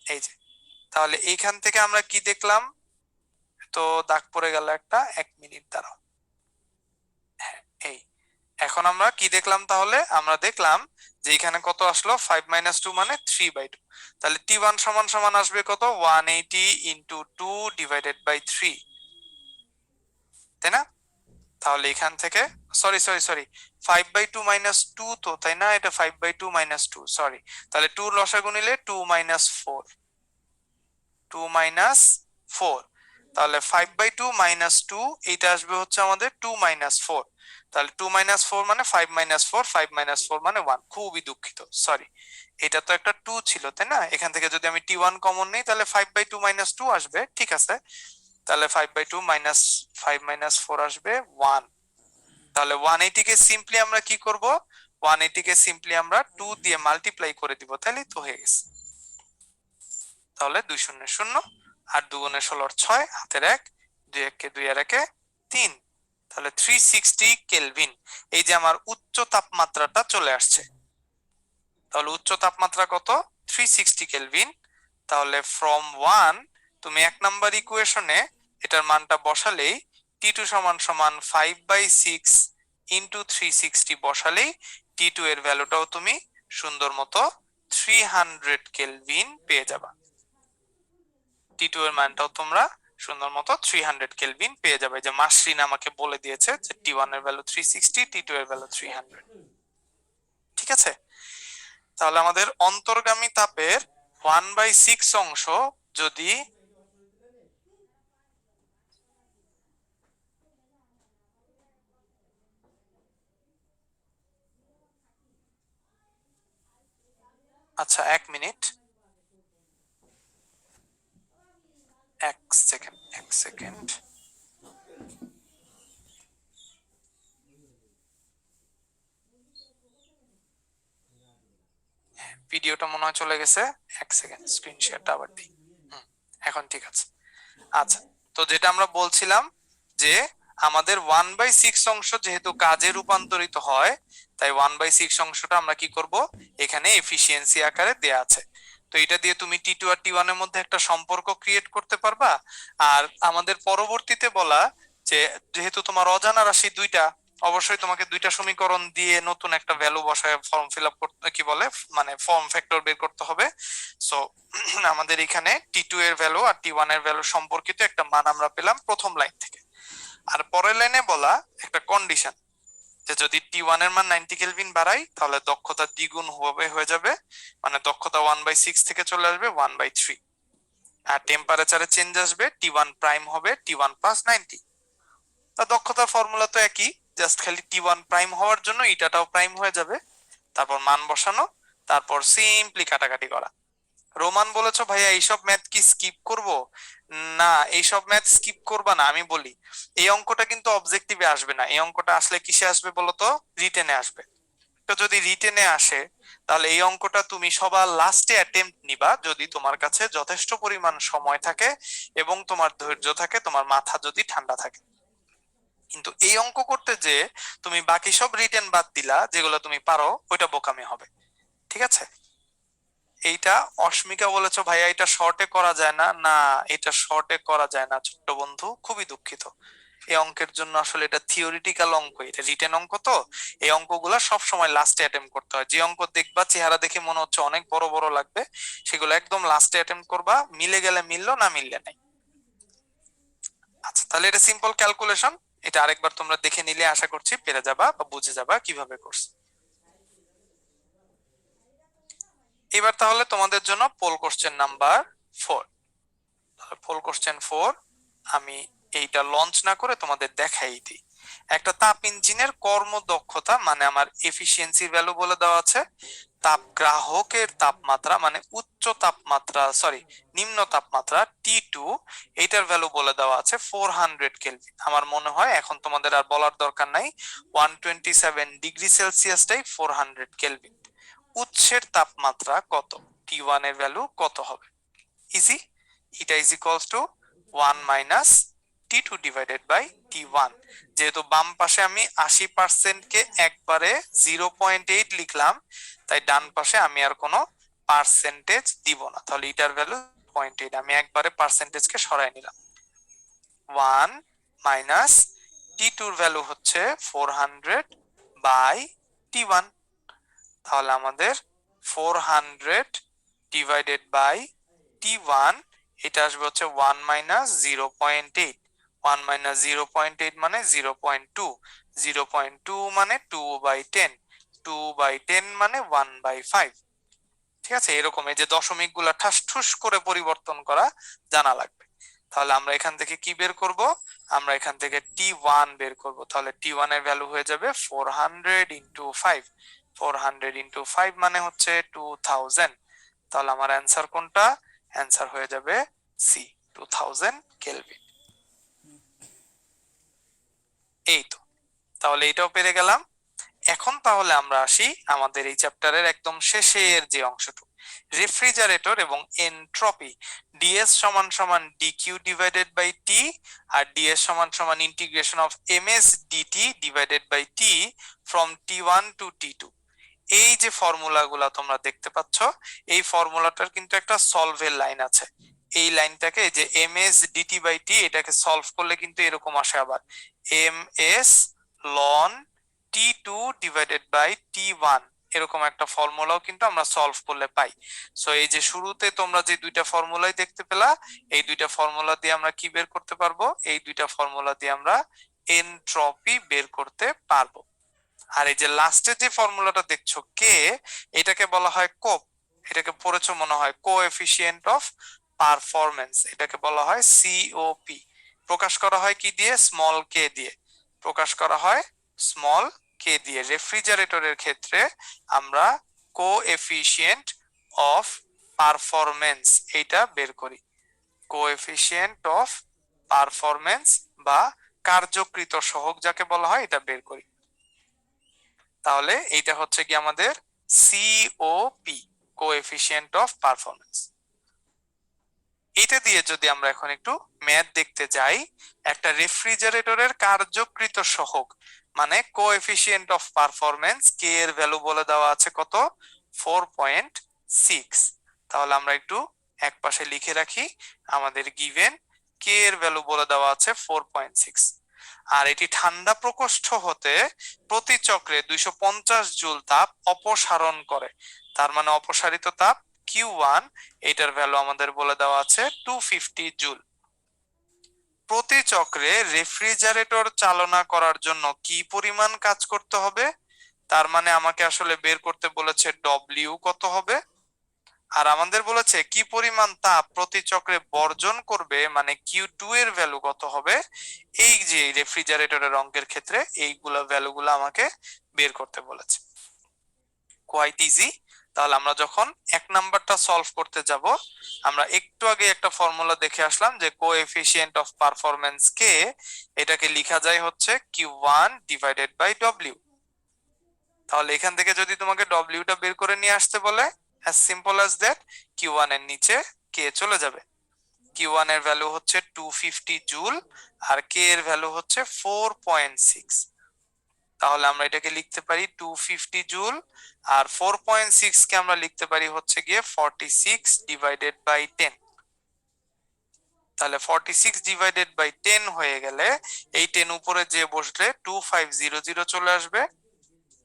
এই যে। তাহলে এইখান থেকে আমরা কি দেখলাম? তো দাগ পড়ে গেল একটা, 1 মিনিট দাঁড়াও। হ্যাঁ, এই এখন আমরা কি দেখলাম? তাহলে আমরা দেখলাম যে এখানে কত আসলো? 5 মাইনাস 2 মানে 3/2। তাহলে t1 সমান সমান আসবে কত? 180 ইন্টু 2 ডিভাইডেড বাই 3, তাই না? তাহলে এখান থেকে সরি সরি সরি 5/2 মাইনাস 2 তো, তাই না? এটা 5/2 মাইনাস 2, সরি। তাহলে 2 লসাগু নিলে 2 মাইনাস 4, 2 মাইনাস 4, তাহলে 5/2 মাইনাস 2, এইটা আসবে হচ্ছে আমাদের 2 মাইনাস 4। তাহলে 2 মাইনাস 4 মানে 5 মাইনাস 4, 5 মাইনাস 4 মানে 1। খুবই দুঃখিত, সরি, এটা তো একটা 2 ছিল, তাই না? এখান থেকে যদি আমি t1 কমন নেই, তাহলে 5/2 মাইনাস 2 আসবে, ঠিক আছে। তাহলে 5/2 মাইনাস 5 মাইনাস 4 আসবে 1। তাহলে 180 কে সিম্পলি আমরা কি করব? 180 কে সিম্পলি আমরা 2 দিয়ে মাল্টিপ্লাই করে দিব, তাহলেই তো হয়ে গেছে। তাহলে 2 শূন্য 0, আর 2 গুণে 16 6, হাতের 1, 2 1 কে 2 আর 1 3, তাহলে 360 কেলভিন। এই যে আমার উচ্চ তাপমাত্রাটা চলে আসছে। তাহলে উচ্চ তাপমাত্রা কত? 360 কেলভিন। তাহলে ফ্রম 1 তুমি 1 নাম্বার ইকুয়েশনে এটার মানটা বসালেই t2 সমান সমান 5/6 ইন্টু 360 বসালেই t2 এর ভ্যালুটাও তুমি সুন্দর মতো 300 কেলভিন পেয়ে যাবা। t2 এর মানটাও তোমরা সুন্দর মতো 300 কেলভিন পেয়ে যাবে। যে মাসরিন আমাকে বলে দিয়েছে যে t1 এর ভ্যালু 360, t2 এর ভ্যালু 300, ঠিক আছে? তাহলে আমাদের অন্তর্গামী তাপের 1/6 অংশ যদি আচ্ছা 1 মিনিট, 1 সেকেন্ড, 1 সেকেন্ড। ভিডিওটা মনে হয় চলে গেছে, 1 সেকেন্ড, স্ক্রিন শেয়ারটা আবার দিই। এখন ঠিক আছে। আচ্ছা, তো যেটা আমরা বলছিলাম যে আমাদের 1/6 অংশ যেহেতু কাজে রূপান্তরিত হয়, তাই 1/6 অংশটা আমরা কি করব? এখানে এফিসিয়েন্সি আকারে দেয়া আছে। তো এটা দিয়ে তুমি t2 আর t1 এর মধ্যে একটা সম্পর্ক ক্রিয়েট করতে পারবা। আর আমাদের পরবর্তীতে বলা যে যেহেতু তোমার অজানা রাশি দুইটা, অবশ্যই তোমাকে দুইটা সমীকরণ দিয়ে নতুন একটা ভ্যালু বসায় ফর্ম ফিল আপ করতে, কি বলে, মানে ফর্ম ফ্যাক্টর বের করতে হবে। সো আমাদের এখানে t2 এর ভ্যালু আর t1 এর ভ্যালু সম্পর্কিত একটা মান আমরা পেলাম প্রথম লাইন থেকে। আর পরের লাইনে বলা একটা কন্ডিশন যে যদি t1 এর মান 90 কেলভিন বাড়াই, তাহলে দক্ষতা দ্বিগুণ হয়ে যাবে, মানে দক্ষতা 1/6 থেকে চলে আসবে 1/3। আর টেম্পারেচারে চেঞ্জ আসবে, t1 প্রাইম হবে t1 প্লাস 90। তা দক্ষতার ফর্মুলা তো একই, জাস্ট খালি t1 প্রাইম হওয়ার জন্য ইটাটাও প্রাইম হয়ে যাবে, তারপর মান বসানো, তারপর সিম্পলি কাটাকাটি করা। রোমান বলেছো ভাইয়া এইসব ম্যাথ কি স্কিপ করব? না, এইসব ম্যাথ স্কিপ করবা না। আমি বলি এই অঙ্কটা কিন্তু অবজেক্টিভে আসবে না, এই অঙ্কটা আসলে কিসে আসবে বলতো? রিটেনে আসবে। তো যদি রিটেনে আসে, তাহলে এই অঙ্কটা তুমি সবার লাস্টে অ্যাটেম্প্ট নিবা যদি তোমার কাছে যথেষ্ট পরিমাণ সময় থাকে এবং তোমার ধৈর্য থাকে, তোমার মাথা যদি ঠান্ডা থাকে। কিন্তু এই অঙ্ক করতে যে তুমি বাকি সব রিটেন বাদ দিলা, যেগুলো তুমি পারো, ওইটা বোকামি হবে। ঠিক আছে? এইটা অস্মিকা বলেছো ভাইয়া এটা শর্টে করা যায় না। না, এটা শর্টে করা যায় না ছোট্ট বন্ধু, খুবই দুঃখিত। এই অঙ্কের জন্য আসলে এটা থিওরিটিক্যাল অঙ্ক, এটা রিটেন অঙ্ক। তো এই অঙ্কগুলা সব সময় লাস্টে অ্যাটেম্প করতে হয়। যে অঙ্ক দেখবা চেহারা দেখে মনে হচ্ছে অনেক বড় বড় লাগবে, সেগুলো একদম লাস্টে অ্যাটেম্প করবা, মিলে গেলে মিললো, না মিললে নাই। আচ্ছা, তাহলে এটা সিম্পল ক্যালকুলেশন। এটা আরেকবার তোমরা দেখে নিলে আশা করছি পেরে যাবা বা বুঝে যাবা কিভাবে করছে। এবার তাহলে তোমাদের জন্য poll question number 4। Poll question 4 আমি এইটা লঞ্চ না করে তোমাদের দেখাই দিই। একটা তাপ ইঞ্জিনের কর্মদক্ষতা মানে আমার এফিসিয়েন্সি ভ্যালু বলে দেওয়া আছে। তাপ গ্রাহকের তাপমাত্রা মানে উচ্চ তাপমাত্রা, সরি নিম্ন তাপমাত্রা T2, এইটার ভ্যালু বলে দেওয়া আছে 400 কেলভিন। আমার মনে হয় এখন তোমাদের আর বলার দরকার নাই, 127 ডিগ্রি সেলসিয়াসটাই 400 কেলভিন। উৎসের তাপমাত্রা কত, T1 এর ভ্যালু কত হবে? ইজি, এটা is equals to 1 minus T2 divided by T1। যেহেতু বাম পাশে আমি 80% কে একবারে 0.8 লিখলাম, তাই ডান পাশে আমি আর কোনো পার্সেন্টেজ দিব না। তাহলে এটার ভ্যালু 0.8, আমি একবারে পার্সেন্টেজ কে সরাই নিলাম। 1 মাইনাস T2 এর ভ্যালু হচ্ছে 400 বাই T1। তাহলে আমাদের 400 ডিভাইডেড বাই T1, এটা আসবে হচ্ছে 1 মাইনাস 0.8। 1 মাইনাস 0.8 মানে 0.2, 0.2 মানে 2/10, 2/10 মানে 1/5। ঠিক আছে? এরকম এই যে দশমিক গুলা ঠাস ঠুস করে পরিবর্তন করা জানা লাগবে। তাহলে আমরা এখান থেকে কি বের করব? আমরা এখান থেকে T1 বের করব। তাহলে T1 এর ভ্যালু হয়ে যাবে 400 ইন্টু 5। 400 ইন্টু 5 মানে হচ্ছে 2000। তাহলে আমার অ্যান্সার কোনটা? অ্যান্সার হয়ে যাবে সি, 2000 কেলভিন। এই তো, তাহলে এটাও পেরে গেলাম। এখন তাহলে আমরা আসি আমাদের এই চ্যাপ্টারের একদম শেষের যে অংশটুকু, রেফ্রিজারেটর এবং এনট্রপি। ডিএস সমান সমান ডিকিউ ডিভাইডেড বাই টি, আর ডিএস সমান সমান integration of MS DT divided by T from T1 to T2। এই যে ফর্মুলাগুলা তোমরা দেখতে পাচ্ছ, এই ফর্মুলাটার কিন্তু একটা সলভের লাইন আছে। এই লাইনটাকে, যে M S DT by T, এটাকে সলভ করলে কিন্তু এরকম আসে আবার, এম এস লন T2 ডিভাইডেড বাই T1, এরকম একটা ফর্মুলাও কিন্তু আমরা সলভ করলে পাই। সো এই যে শুরুতে তোমরা যে দুইটা ফর্মুলাই দেখতে পেলা, এই দুইটা ফর্মুলা দিয়ে আমরা কি বের করতে পারবো? এই দুইটা ফর্মুলা দিয়ে আমরা এনট্রপি বের করতে পারবো। আর এই যে লাস্টে যে ফর্মুলাটা দেখছো কে, এটাকে বলা হয় কোপ। এটাকে পড়েছো মনে হয়, কোএফিসিয়েন্ট অফ পারফরম্যান্স, এটাকে বলা হয় সিওপি। প্রকাশ করা হয় কি দিয়ে? স্মল কে দিয়ে প্রকাশ করা হয়, স্মল কে দিয়ে। রেফ্রিজারেটরের ক্ষেত্রে আমরা কোএফিসিয়েন্ট অফ পারফরম্যান্স এইটা বের করি। কোএফিসিয়েন্ট অফ পারফরম্যান্স বা কার্যকৃত সহগ যাকে বলা হয়, এটা বের করি। তাহলে এইটা হচ্ছে কি আমাদের সিওপি, কোএফিসিয়েন্ট অফ পারফরম্যান্স। এটা দিয়ে যদি আমরা এখন একটু ম্যাথ দেখতে যাই, একটা রেফ্রিজারেটরের কার্যকৃত সহগ মানে কোএফিসিয়েন্ট অফ পারফরম্যান্স, কে এর ভ্যালু বলে দেওয়া আছে কত? 4.6। তাহলে আমরা একটু এক পাশে লিখে রাখি, আমাদের গিভেন কে এর ভ্যালু বলে দেওয়া আছে 4.6। আর এটি ঠান্ডা প্রকোষ্ঠ হতে প্রতি চক্রে 250 জুল তাপ অপসারণ করে। তার মানে অপসারিত তাপ Q1, এটার ভ্যালু আমাদের বলে দেওয়া আছে 250 জুল। প্রতি চক্রে রেফ্রিজারেটর চালনা করার জন্য কি পরিমাণ কাজ করতে হবে? তার মানে আমাকে আসলে বের করতে বলেছে ডব্লিউ কত হবে, আর আমাদের বলেছে কি পরিমাণ তাপ প্রতি চক্রে বর্জন করবে, মানে Q2 এর ভ্যালু কত হবে। এই যে রেফ্রিজারেটরের অঙ্কের ক্ষেত্রে এইগুলা ভ্যালুগুলো আমাকে বের করতে বলেছে। Quite easy. তাহলে আমরা যখন এক নাম্বারটা সলভ করতে যাব, আমরা একটু আগে একটা ফর্মুলা দেখে আসলাম যে কোএফিসিয়েন্ট অফ পারফরম্যান্স কে, এটাকে লেখা যায় হচ্ছে Q1 ডিভাইডেড বাই W। তাহলে এখান থেকে যদি তোমাকে ডব্লিউটা বের করে নিয়ে আসতে বলে, অ্যাজ সিম্পল অ্যাজ দ্যাট, কিউ1 এর নিচে কে চলে যাবে। কিউ1 এর ভ্যালু হচ্ছে 250 জুল, আর কে এর ভ্যালু হচ্ছে 4.6। তাহলে আমরা এটাকে লিখতে পারি 250 জুল, আর 4.6 কে আমরা লিখতে পারি হচ্ছে গিয়ে 46 ডিভাইডেড বাই 10। তাহলে 46 ডিভাইডেড বাই 10 হয়ে গেলে এই 10 উপরে যে বসলে 2500 চলে আসবে,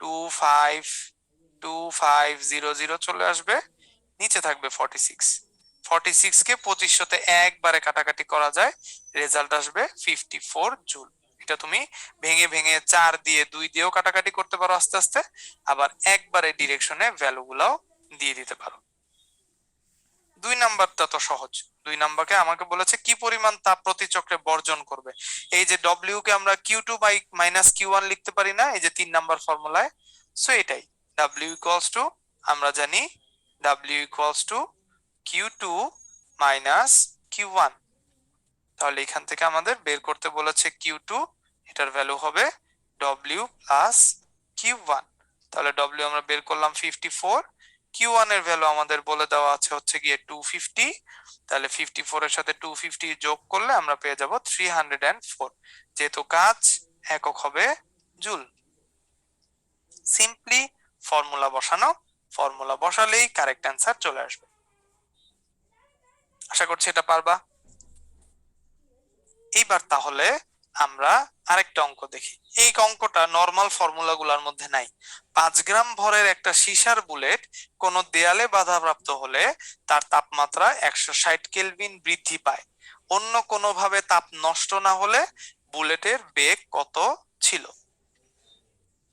2500 চলে আসবে, নিচে থাকবে 46। 46 কে 2500 তে একবারে কাটাকাটি করা যায়, রেজাল্ট আসবে 54 জুল। এটা তুমি ভেঙে ভেঙে 4 দিয়ে 2 দিয়েও কাটাকাটি করতে পারো আস্তে আস্তে, আবার একবারে ডিরেকশনে ভ্যালু গুলাও দিয়ে দিতে পারো। 2 নাম্বারটা তো সহজ। 2 নাম্বারকে আমাকে বলেছে কি পরিমাণ তাপ প্রতি চক্রে বর্জন করবে। এই যে ডব্লিউ কে আমরা কিউ2 বাই মাইনাস কিউ1 লিখতে পারি না, এই যে 3 নাম্বার ফর্মুলায়। সো এটাই ডব্লিউ ইকুয়ালস টু, আমরা জানি ডব্লিউ ইকুয়ালস টু কিউ2 মাইনাস কিউ1। তাহলে এখান থেকে আমাদের বের করতে বলেছে কিউ2, এটার ভ্যালু হবে ডব্লিউ প্লাস কিউ1। তাহলে ডব্লিউ আমরা বের করলাম 54, কিউ1 এর ভ্যালু আমাদের বলে দেওয়া আছে হচ্ছে গিয়ে 250। তাহলে 54 এর সাথে 250 যোগ করলে আমরা পেয়ে যাব 304, যেহেতু কাজ একক হবে জুল। সিম্পলি ফর্মুলা বসানো, ফর্মুলা বসালেই কারেক্ট অ্যান্সার চলে আসবে। আশা করছি এটা পারবা। এইবার তাহলে আমরা আরেকটা অঙ্ক দেখি। এই অঙ্কটা নরমাল ফর্মুলা গুলার মধ্যে নাই। 5 গ্রাম ভরের একটা সীসার বুলেট কোন দেয়ালে বাধাপ্রাপ্ত হলে তার তাপমাত্রা 160 কেলভিন বৃদ্ধি পায়। অন্য কোনোভাবে তাপ নষ্ট না হলে বুলেটের বেগ কত ছিল?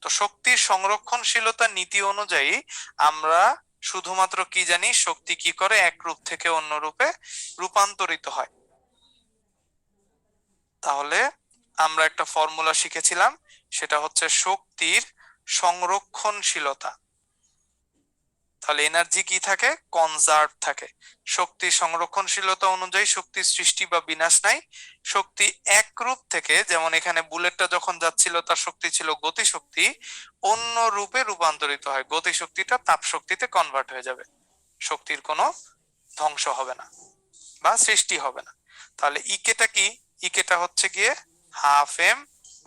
তো শক্তির সংরক্ষণশীলতা নীতি অনুযায়ী আমরা শুধুমাত্র কি জানি, শক্তি কি করে এক রূপ থেকে অন্য রূপে রূপান্তরিত হয়। তাহলে আমরা একটা ফর্মুলা শিখেছিলাম, সেটা হচ্ছে শক্তির সংরক্ষণশীলতা। তাহলে এনার্জি কি থাকে? কনজার্ভ থাকে। শক্তির সংরক্ষণশীলতা অনুযায়ী শক্তির সৃষ্টি বা বিনাশ নাই। শক্তি এক রূপ থেকে, যেমন এখানে বুলেটটা যখন যাচ্ছিল তার শক্তি ছিল গতিশক্তি, অন্য রূপে রূপান্তরিত হয়। গতিশক্তিটা তাপ শক্তিতে কনভার্ট হয়ে যাবে, শক্তির কোনো ধ্বংস হবে না বা সৃষ্টি হবে না। তাহলে ইকেটা কি? ইকেটা হচ্ছে গিয়ে হাফ এম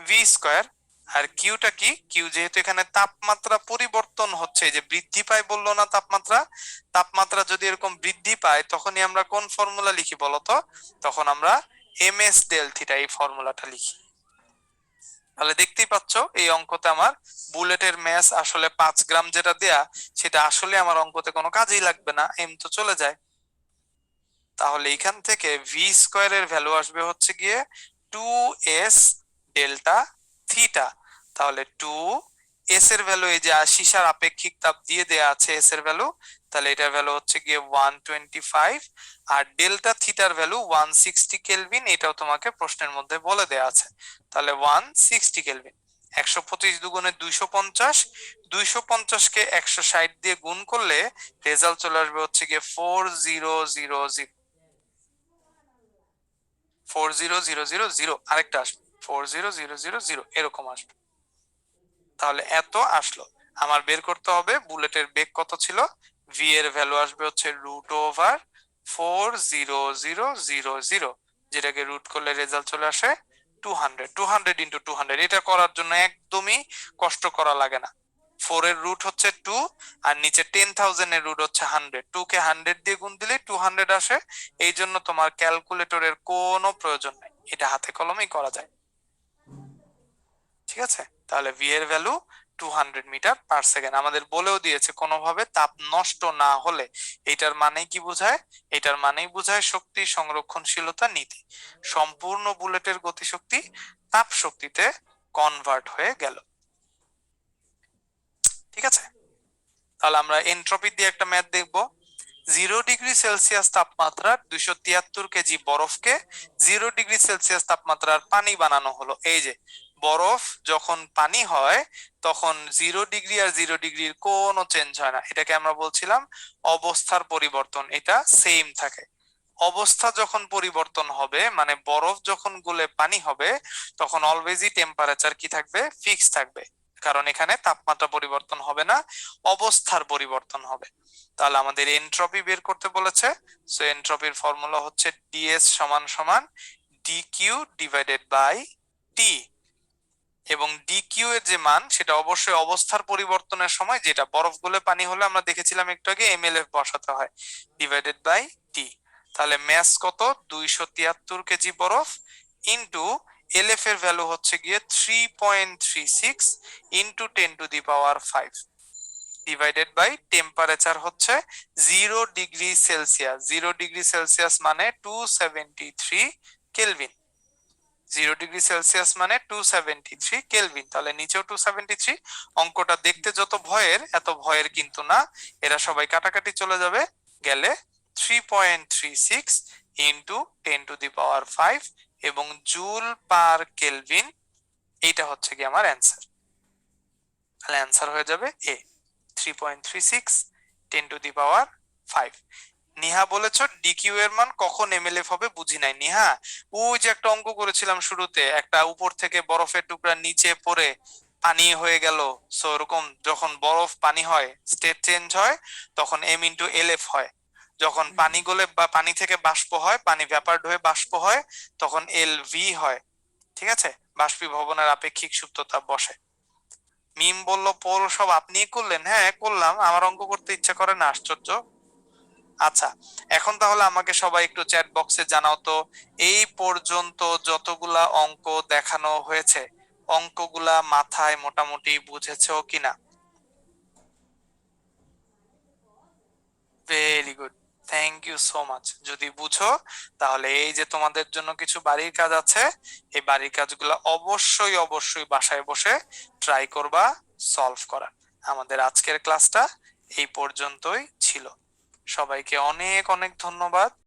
ভি স্কোয়ার। আর কিউটা কি? কিউ যেহেতু এখানে তাপমাত্রা পরিবর্তন হচ্ছে, যে বৃদ্ধি পায় বললো না তাপমাত্রা, তাপমাত্রা যদি এরকম বৃদ্ধি পায় তখনই আমরা কোন ফর্মুলা লিখি বলতো? তখন আমরা এম এস ডেল থিটা এই ফর্মুলাটা লিখি। তাহলে দেখতেই পাচ্ছ এই অঙ্কতে আমার বুলেটের ম্যাস আসলে 5 গ্রাম যেটা দেয়া, সেটা আসলে আমার অঙ্কতে কোনো কাজেই লাগবে না, এম তো চলে যায়। তাহলে এখান থেকে ভি স্কোয়ারের ভ্যালু আসবে হচ্ছে গিয়ে 2s ডেল্টা থিটা। তাহলে 2s এর ভ্যালু, এই যে সীসার আপেক্ষিক তাপ দিয়ে দেয়া আছে s এর ভ্যালু, তাহলে এটার ভ্যালু হচ্ছে গিয়ে 125, আর ডেল্টা থিটার ভ্যালু 160 কেলভিন, এটাও তোমাকে প্রশ্নের মধ্যে বলে দেয়া আছে। তাহলে 160 কেলভিন, 125 দুগুণে 250, 250 কে 160 দিয়ে গুণ করলে রেজাল্ট চলে আসবে হচ্ছে গিয়ে 4000, 4000, আরেকটা আসবে 40000, এরকম আসবে। তাহলে এত আসলো। আমার বের করতে হবে বুলেটের বেগ কত ছিল। ভি এর ভ্যালু আসবে হচ্ছে √4000, যেটাকে রুট করলে রেজাল্ট চলে আসে 200। 200 ইন্টু 200, এটা করার জন্য একদমই কষ্ট করা লাগে না। 4 এর রুট হচ্ছে 2, আর নিচে 10,000 এর রুট হচ্ছে 100। 2 কে 100 দিয়ে গুণ দিলে 200 আসে। এই জন্য তোমার ক্যালকুলেটরের কোনো প্রয়োজন নাই, এটা হাতে কলমেই করা যায়। ঠিক আছে? তাহলে ভি এর ভ্যালু 200 মিটার পার সেকেন্ড। আমাদের বলেও দিয়েছে কোনোভাবে তাপ নষ্ট না হলে। এটার মানেই কি বোঝায়? এটার মানেই বোঝায় শক্তি সংরক্ষণশীলতা নীতি। সম্পূর্ণ বুলেটের গতিশক্তি তাপ শক্তিতে কনভার্ট হয়ে গেল। ঠিক আছে? তাহলে আমরা এনট্রপি দিয়ে একটা ম্যাথ দেখবো। 0°C তাপমাত্রার 273 কেজি বরফকে 0°C তাপমাত্রার পানি বানানো হলো। এই যে বরফ যখন পানি হয় তখন 0° আর 0°র কোনো চেঞ্জ হয় না, এটাকে আমরা বলছিলাম অবস্থার পরিবর্তন, এটা সেম থাকে। অবস্থা যখন পরিবর্তন হবে, মানে বরফ যখন গলে পানি হবে, তখন অলওয়েজই টেম্পারেচার কি থাকবে? ফিক্স থাকবে। কারণ এখানে তাপমাত্রা পরিবর্তন হবে না, অবস্থার পরিবর্তন হবে। তাহলে আমাদের এনট্রপি বের করতে বলেছে। সো এনট্রপির ফর্মুলা হচ্ছে ডিএস সমান সমান ডিকিউ ডিভাইডেড বাই টি, এবং ডিকিউ এর যে মান সেটা অবশ্যই অবস্থার পরিবর্তনের সময়, যেটা বরফ গলে পানি হলে আমরা দেখেছিলাম একটু আগে এমএলএফ বসাতে হয়, ডিভাইডেড বাই টি। তাহলে ম্যাস কত, 273 কেজি বরফ ইন্টু এলএফ এর ভ্যালু হচ্ছে গিয়ে 3.36 ইন্টু 10⁵ ডিভাইডেড বাই টেম্পারেচার হচ্ছে 0 ডিগ্রি সেলসিয়াস। 0 ডিগ্রি সেলসিয়াস মানে 273 কেলভিন। 0 ডিগ্রি সেলসিয়াস মানে 273 কেলভিন। তাহলে নিচেও 273। অঙ্কটা দেখতে যত ভয়ের, এত ভয়ের কিন্তু না। এরা সবাই কাটাকাটি চলে যাবে, গেলে 3.36 ইন্টু 10⁵ এবং জুল পার কেলভিন, এইটা হচ্ছে কি আমার অ্যান্সার। তাহলে অ্যান্সার হয়ে যাবে এ, 3.36 10⁵। নিহা বলেছ ডিকিউ এর মান কখন এমএলএফ হবে, বুঝি নাই নিহা। ওই যে একটা অঙ্ক করেছিলাম শুরুতে, একটা উপর থেকে বরফের টুকরা নিচে পড়ে পানি হয়ে গেল। সো এরকম যখন বরফ পানি হয়, স্টেট চেঞ্জ হয়, তখন এম ইন্টু এলএফ হয়। যখন পানি গলে বা পানি থেকে বাষ্প হয়, পানি ভ্যাপার্ড হয়ে বাষ্প হয়, তখন এল ভি হয়। ঠিক আছে, বাষ্পীভবনের আপেক্ষিক সুপ্ততাপ বসে। মিম বলল পোল সব আপনিই করলেন। হ্যাঁ করলাম, আমার অঙ্ক করতে ইচ্ছা করে না, আশ্চর্য। আচ্ছা, এখন তাহলে আমাকে সবাই একটু চ্যাট বক্সে জানাও তো, এই পর্যন্ত যতগুলা অঙ্ক দেখানো হয়েছে, অঙ্কগুলা মাথায় মোটামুটি বুঝেছো কিনা? Very good, thank you so much. যদি বুঝো তাহলে এই যে তোমাদের জন্য কিছু বাড়ির কাজ আছে, এই বাড়ির কাজগুলো অবশ্যই অবশ্যই বাসায় বসে ট্রাই করবা সলভ করা। আমাদের আজকের ক্লাসটা এই পর্যন্তই ছিল। সবাইকে অনেক অনেক ধন্যবাদ।